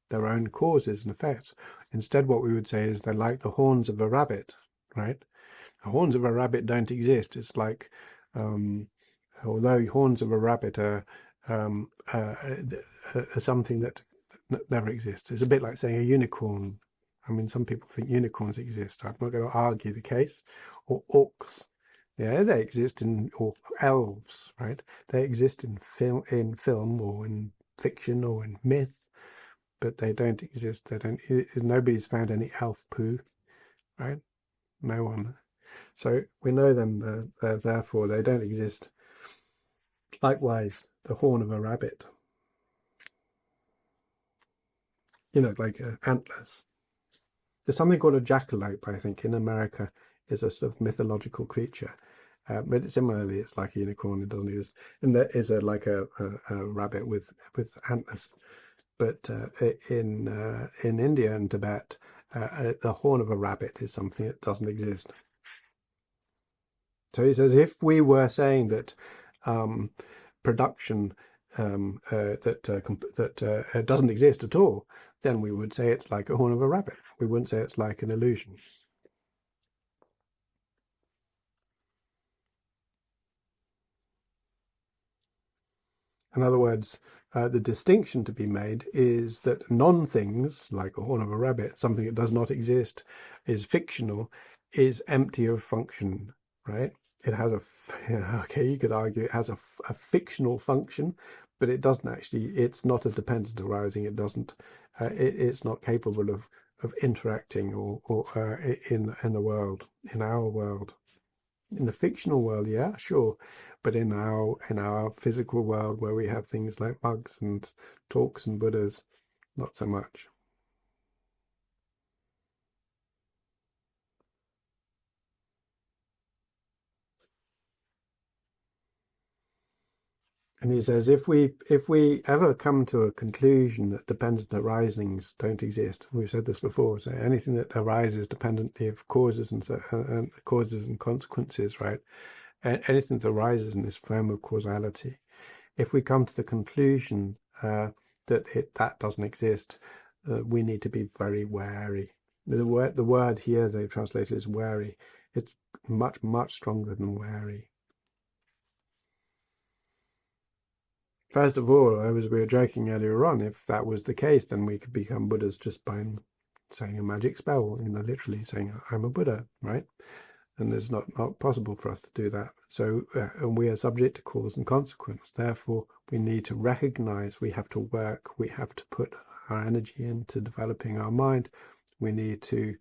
their own causes and effects. Instead, what we would say is they're like the horns of a rabbit, right? The horns of a rabbit don't exist. It's like, although horns of a rabbit are something that never exists. It's a bit like saying a unicorn. I mean, some people think unicorns exist. I'm not going to argue the case. Or orcs. Yeah, they exist or elves, right? They exist in film or in fiction or in myth, but they don't exist. Nobody's found any elf poo, right? No one. So we know them, therefore they don't exist. Likewise, the horn of a rabbit, you know, like antlers. There's something called a jackalope, I think, in America, is a sort of mythological creature. But similarly, it's like a unicorn. It doesn't exist. And there is like a rabbit with antlers. But in India and Tibet, the horn of a rabbit is something that doesn't exist. So he says, if we were saying that production that doesn't exist at all, then we would say it's like a horn of a rabbit. We wouldn't say it's like an illusion. In other words, the distinction to be made is that non-things, like a horn of a rabbit, something that does not exist, is fictional, is empty of function, right? It has okay, you could argue it has a fictional function, but it doesn't actually, it's not a dependent arising. It doesn't, it's not capable of interacting or in the world, in our world. In the fictional world, yeah, sure, but in our physical world, where we have things like bugs and talks and Buddhas, not so much. And he says, if we ever come to a conclusion that dependent arisings don't exist, we've said this before, so anything that arises dependently of causes and consequences, right? Anything that arises in this frame of causality, if we come to the conclusion that that doesn't exist, we need to be very wary. The word here they've translated is wary. It's much stronger than wary. First of all, as we were joking earlier on, if that was the case, then we could become Buddhas just by saying a magic spell, literally saying, I'm a Buddha, right? And it's not possible for us to do that. So, and we are subject to cause and consequence. Therefore, we need to recognize, we have to work, we have to put our energy into developing our mind. We need to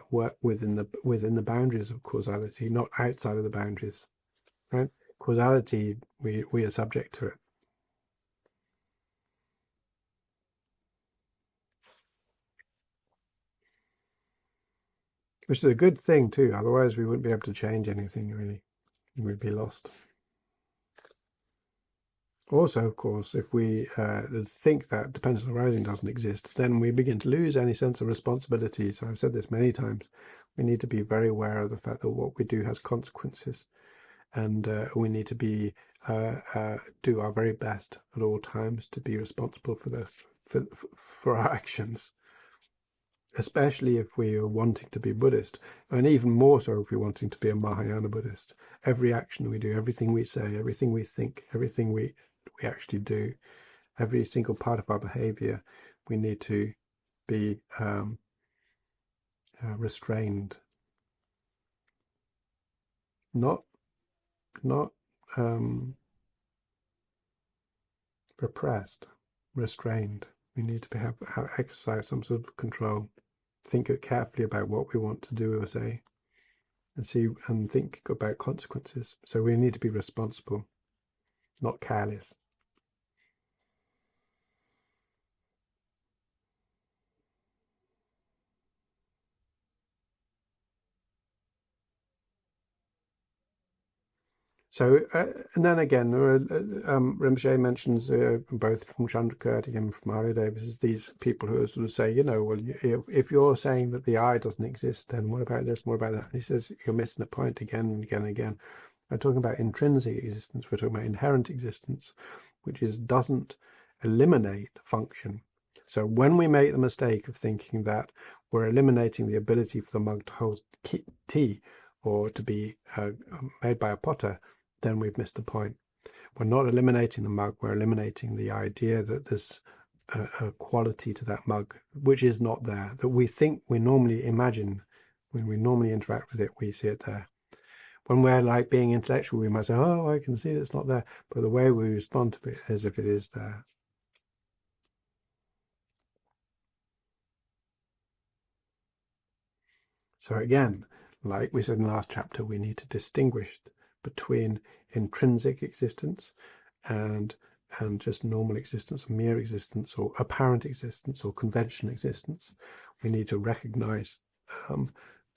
work within the boundaries of causality, not outside of the boundaries, right? Causality, we are subject to it. Which is a good thing too, otherwise we wouldn't be able to change anything really. We'd be lost. Also, of course, if we think that dependent arising doesn't exist, then we begin to lose any sense of responsibility. So I've said this many times. We need to be very aware of the fact that what we do has consequences, and we need to be do our very best at all times to be responsible for our actions. Especially if we are wanting to be Buddhist, and even more so if we're wanting to be a Mahayana Buddhist. Every action we do, everything we say, everything we think, everything we actually do, every single part of our behavior, we need to be restrained. Not repressed, restrained. We need to have exercise some sort of control, think carefully about what we want to do or say, and think about consequences. So we need to be responsible, not careless. So, and then again, Rinpoche mentions both from Chandrakirti and from Harry Davis, these people who sort of say, you know, well, if you're saying that the I doesn't exist, then what about this, what about that? And he says, you're missing the point again and again and again. We're talking about intrinsic existence, we're talking about inherent existence, which doesn't eliminate function. So when we make the mistake of thinking that we're eliminating the ability for the mug to hold tea or to be made by a potter, then we've missed the point. We're not eliminating the mug, we're eliminating the idea that there's a quality to that mug which is not there, that we think we normally imagine when we normally interact with it, we see it there. When we're like being intellectual, we might say, oh, I can see it's not there, but the way we respond to it is if it is there. So again, like we said in the last chapter, we need to distinguish between intrinsic existence and just normal existence, mere existence, or apparent existence, or conventional existence. We need to recognize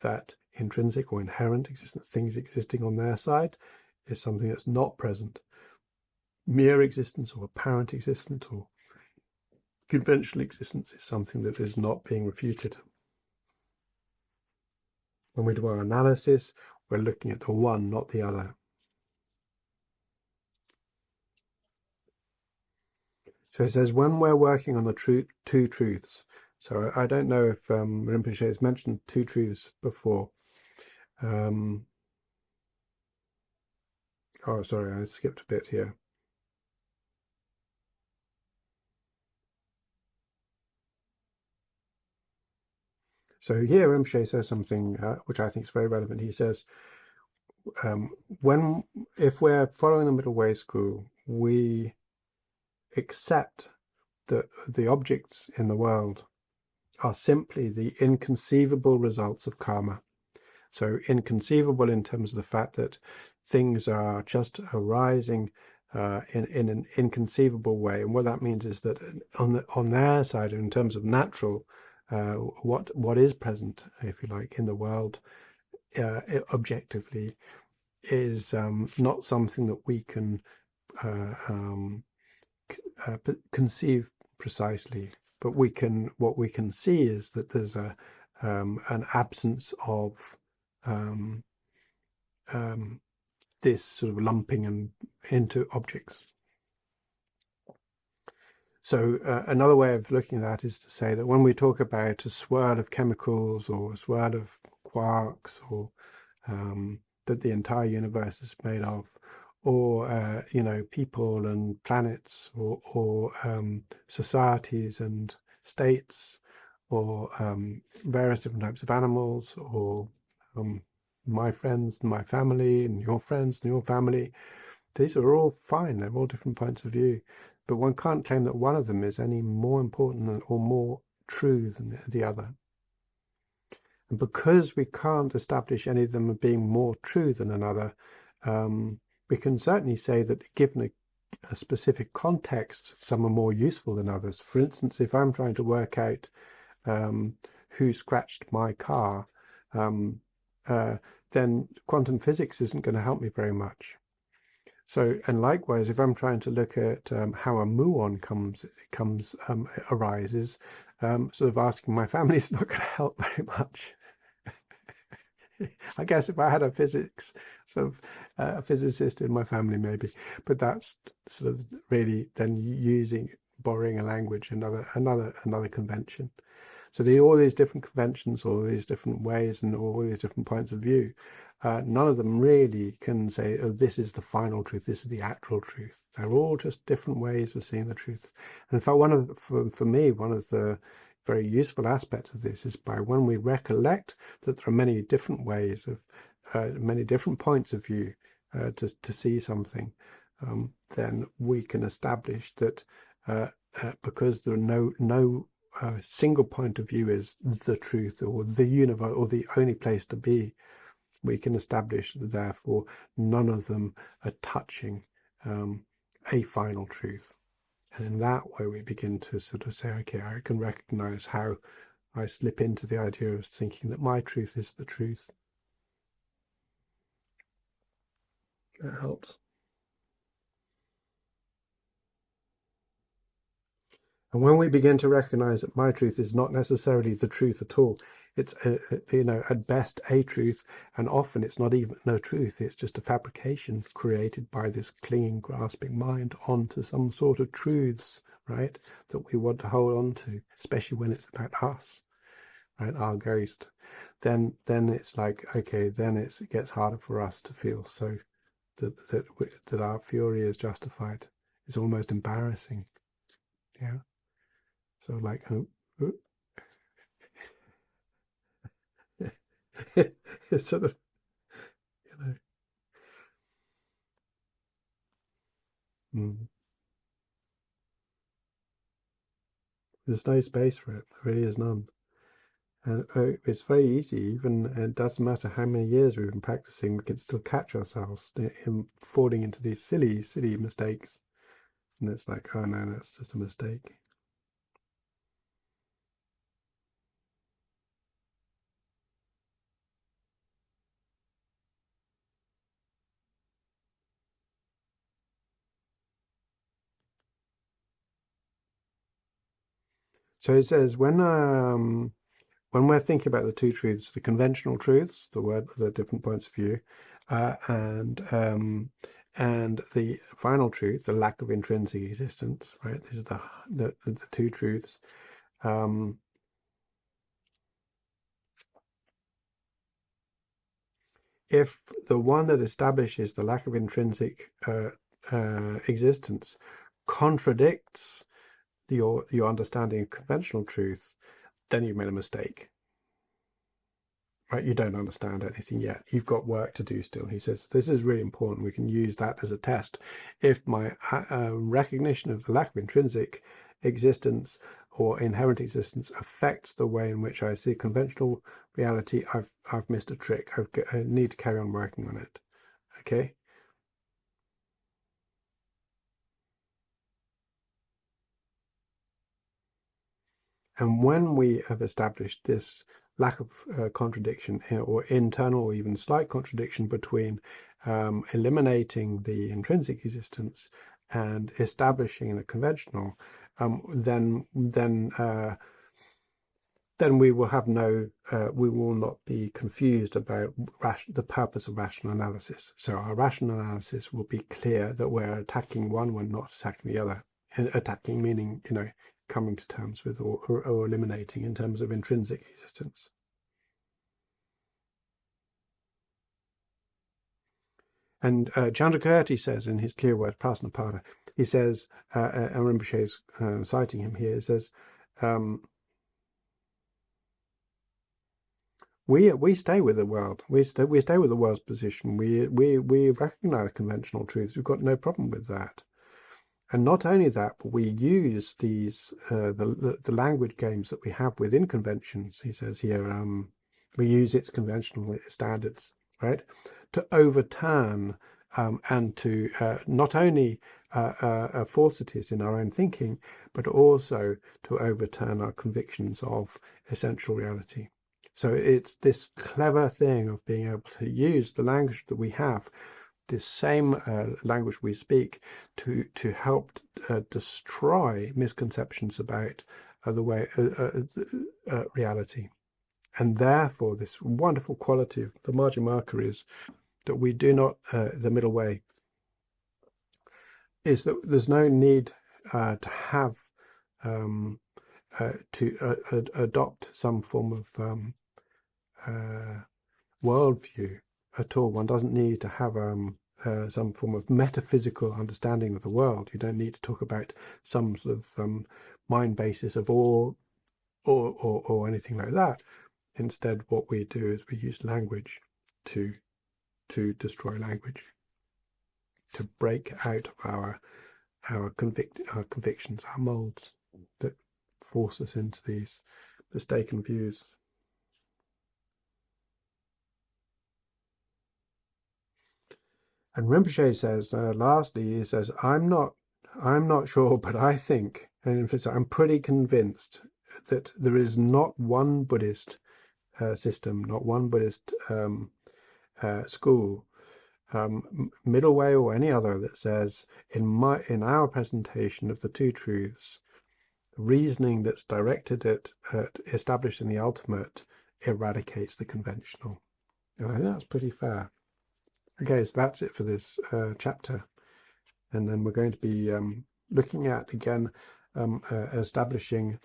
that intrinsic or inherent existence, things existing on their side, is something that's not present. Mere existence or apparent existence or conventional existence is something that is not being refuted. When we do our analysis, we're looking at the one, not the other. So it says, when we're working on the two truths. So I don't know if Rinpoche has mentioned two truths before. Oh, sorry, I skipped a bit here. So here Rinpoche says something which I think is very relevant. He says, if we're following the middle way school, we accept that the objects in the world are simply the inconceivable results of karma. So inconceivable in terms of the fact that things are just arising in an inconceivable way. And what that means is that on their side, in terms of natural, what is present, if you like, in the world objectively is not something that we can conceive precisely, but what we can see is that there's an absence of this sort of lumping into objects. So another way of looking at that is to say that when we talk about a swirl of chemicals or a swirl of quarks, or that the entire universe is made of, or you know, people and planets, or societies and states, or various different types of animals, or my friends and my family and your friends and your family, these are all fine. They're all different points of view, but one can't claim that one of them is any more important or more true than the other. And because we can't establish any of them as being more true than another, we can certainly say that given a specific context, some are more useful than others. For instance, if I'm trying to work out who scratched my car, then quantum physics isn't going to help me very much. So, and likewise, if I'm trying to look at how a muon arises, sort of asking my family is not going to help very much. I guess if I had a physics sort of a physicist in my family, maybe, but that's sort of really then borrowing a language, another convention. So all these different conventions, all these different ways, and all these different points of view, none of them really can say, oh, this is the final truth, this is the actual truth. They're all just different ways of seeing the truth. And in fact, for me, one of the very useful aspects of this is by when we recollect that there are many different ways of, many different points of view to see something, then we can establish that because there are no single point of view is the truth or the universe or the only place to be, we can establish that therefore none of them are touching a final truth. And in that way we begin to sort of say, okay, I can recognize how I slip into the idea of thinking that my truth is the truth. That helps. And when we begin to recognize that my truth is not necessarily the truth at all, it's at best a truth, and often it's not even no truth, it's just a fabrication created by this clinging, grasping mind onto some sort of truths, right, that we want to hold on to, especially when it's about us, right, our ghost. Then it's like, okay, then it gets harder for us to feel so that our fury is justified. It's almost embarrassing. Yeah. So like, it's sort of, there's no space for it. There really is none. And it's very easy, even it doesn't matter how many years we've been practicing, we can still catch ourselves in falling into these silly mistakes. And it's like, oh no, that's just a mistake. So it says when we're thinking about the two truths, the conventional truths, the different points of view, and the final truth, the lack of intrinsic existence, right? This is the two truths. If the one that establishes the lack of intrinsic existence contradicts your understanding of conventional truth, then you've made a mistake. Right, you don't understand anything yet. You've got work to do still. He says this is really important. We can use that as a test. If my recognition of the lack of intrinsic existence or inherent existence affects the way in which I see conventional reality, I've missed a trick. I need to carry on working on it. Okay. And when we have established this lack of contradiction or internal or even slight contradiction between eliminating the intrinsic existence and establishing the conventional, then we will have we will not be confused about the purpose of rational analysis. So our rational analysis will be clear that we're attacking one, we're not attacking the other. Attacking meaning, coming to terms with or eliminating in terms of intrinsic existence. And Chandrakirti says in his clear words, Prasnapada, he says, and Rinpoche is citing him here, he says, we stay with the world. We stay with the world's position. We recognize conventional truths. We've got no problem with that. And not only that, but we use these the language games that we have within conventions. He says here, we use its conventional standards, right, to overturn and to not only falsities in our own thinking, but also to overturn our convictions of essential reality. So it's this clever thing of being able to use the language that we have, this same language we speak, to help destroy misconceptions about the way reality. And therefore, this wonderful quality of the Madhyamaka is that we do not, the middle way, is that there's no need to have to adopt some form of worldview at all. One doesn't need to have some form of metaphysical understanding of the world. You don't need to talk about some sort of mind basis of awe or anything like that. Instead, what we do is we use language to destroy language. to break out of our convictions, our molds that force us into these mistaken views. And Rinpoche says, lastly, he says, I'm not sure, but I think, and in fact, I'm pretty convinced that there is not one Buddhist system, not one Buddhist school, middle way or any other, that says in our presentation of the two truths, reasoning that's directed at establishing the ultimate eradicates the conventional. And I think that's pretty fair. Okay, so that's it for this chapter, and then we're going to be looking at again establishing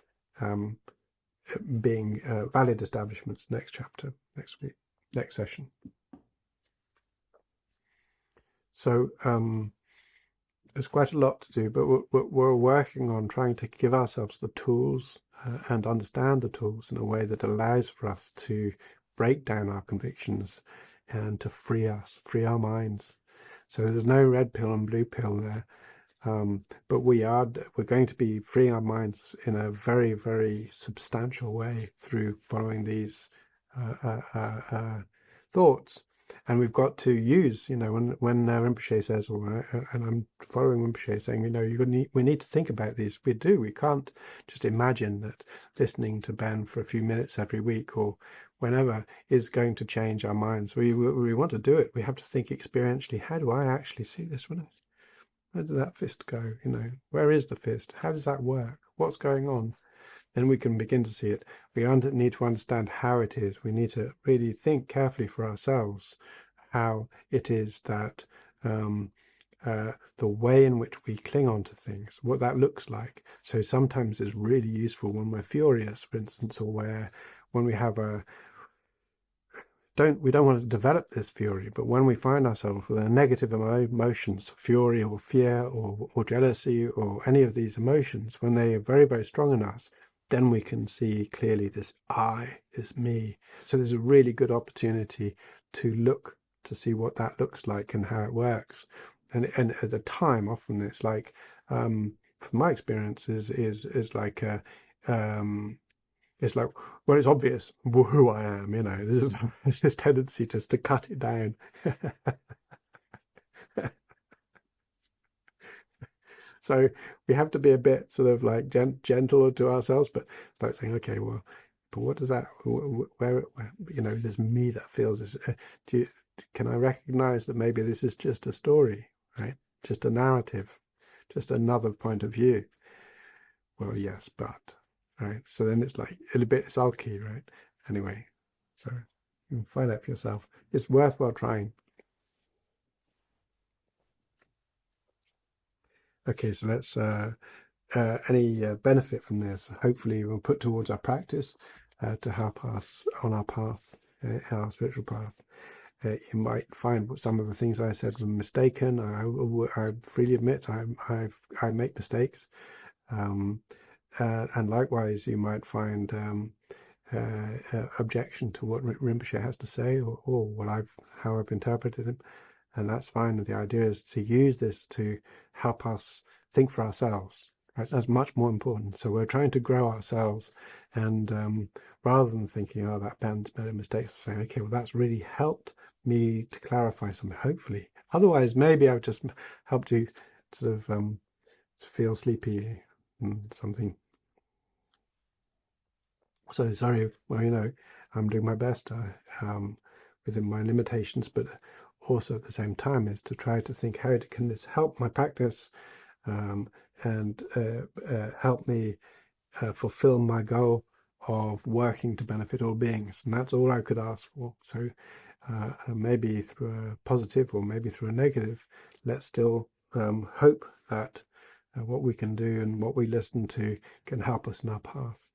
being valid establishments next chapter, next week, next session. So there's quite a lot to do, but we're working on trying to give ourselves the tools and understand the tools in a way that allows for us to break down our convictions and to free our minds. So there's no red pill and blue pill there, but we're going to be freeing our minds in a very, very substantial way through following these thoughts. And we've got to use, when Rinpoche says, and I'm following Rinpoche saying, we need to think about these. We do. We can't just imagine that listening to Ben for a few minutes every week or whenever is going to change our minds. We want to do it. We have to think experientially. How do I actually see this? Where did that fist go? Where is the fist? How does that work? What's going on? Then we can begin to see it. We need to understand how it is. We need to really think carefully for ourselves how it is that the way in which we cling on to things, what that looks like. So sometimes it's really useful when we're furious, for instance, or when we have we don't want to develop this fury, but when we find ourselves with a negative emotions, fury or fear or jealousy or any of these emotions, when they are very, very strong in us, then we can see clearly this I, this me. So there's a really good opportunity to look to see what that looks like and how it works. And at the time, often it's like, from my experience, is like it's like, well, it's obvious who I am. There's this tendency just to cut it down. So we have to be a bit sort of like gentle to ourselves, but like saying, okay, well, but what does that, where there's me that feels this. Can I recognize that maybe this is just a story, right? Just a narrative, just another point of view. Well, yes, but, right? So then it's like a little bit sulky, right? Anyway, so you can find out for yourself. It's worthwhile trying. Okay, so let's any benefit from this, hopefully we'll put towards our practice to help us on our path, our spiritual path. You might find some of the things I said were mistaken. I freely admit I make mistakes, and likewise you might find objection to what Rinpoche has to say or how I've interpreted him. And that's fine. The idea is to use this to help us think for ourselves. Right? That's much more important. So we're trying to grow ourselves, and rather than thinking, oh, that Ben's made a mistake, saying, okay, well, that's really helped me to clarify something, hopefully. Otherwise, maybe I've just helped you sort of feel sleepy and something. So sorry, well, I'm doing my best within my limitations, but also at the same time is to try to think, how can this help my practice and help me fulfill my goal of working to benefit all beings. And that's all I could ask for. So maybe through a positive or maybe through a negative, let's still hope that what we can do and what we listen to can help us in our path.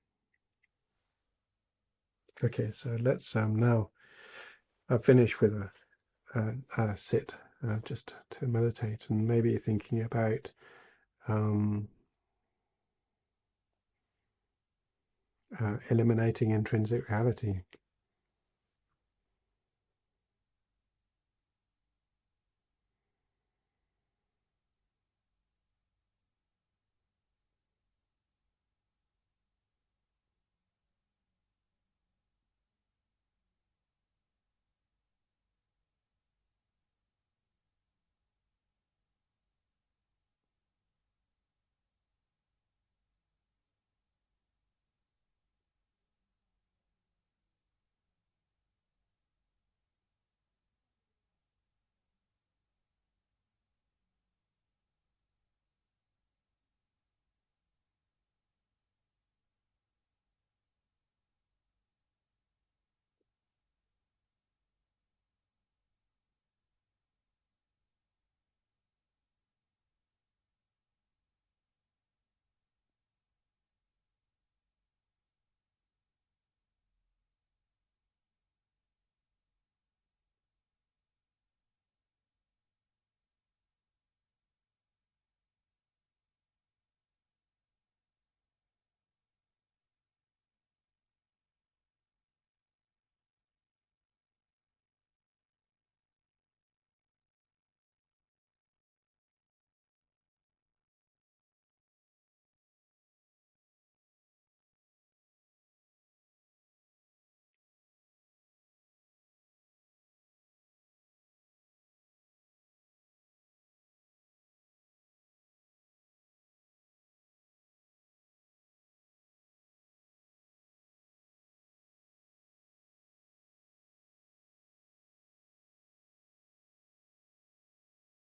Okay, so let's now finish with a sit, just to meditate and maybe thinking about eliminating intrinsic reality.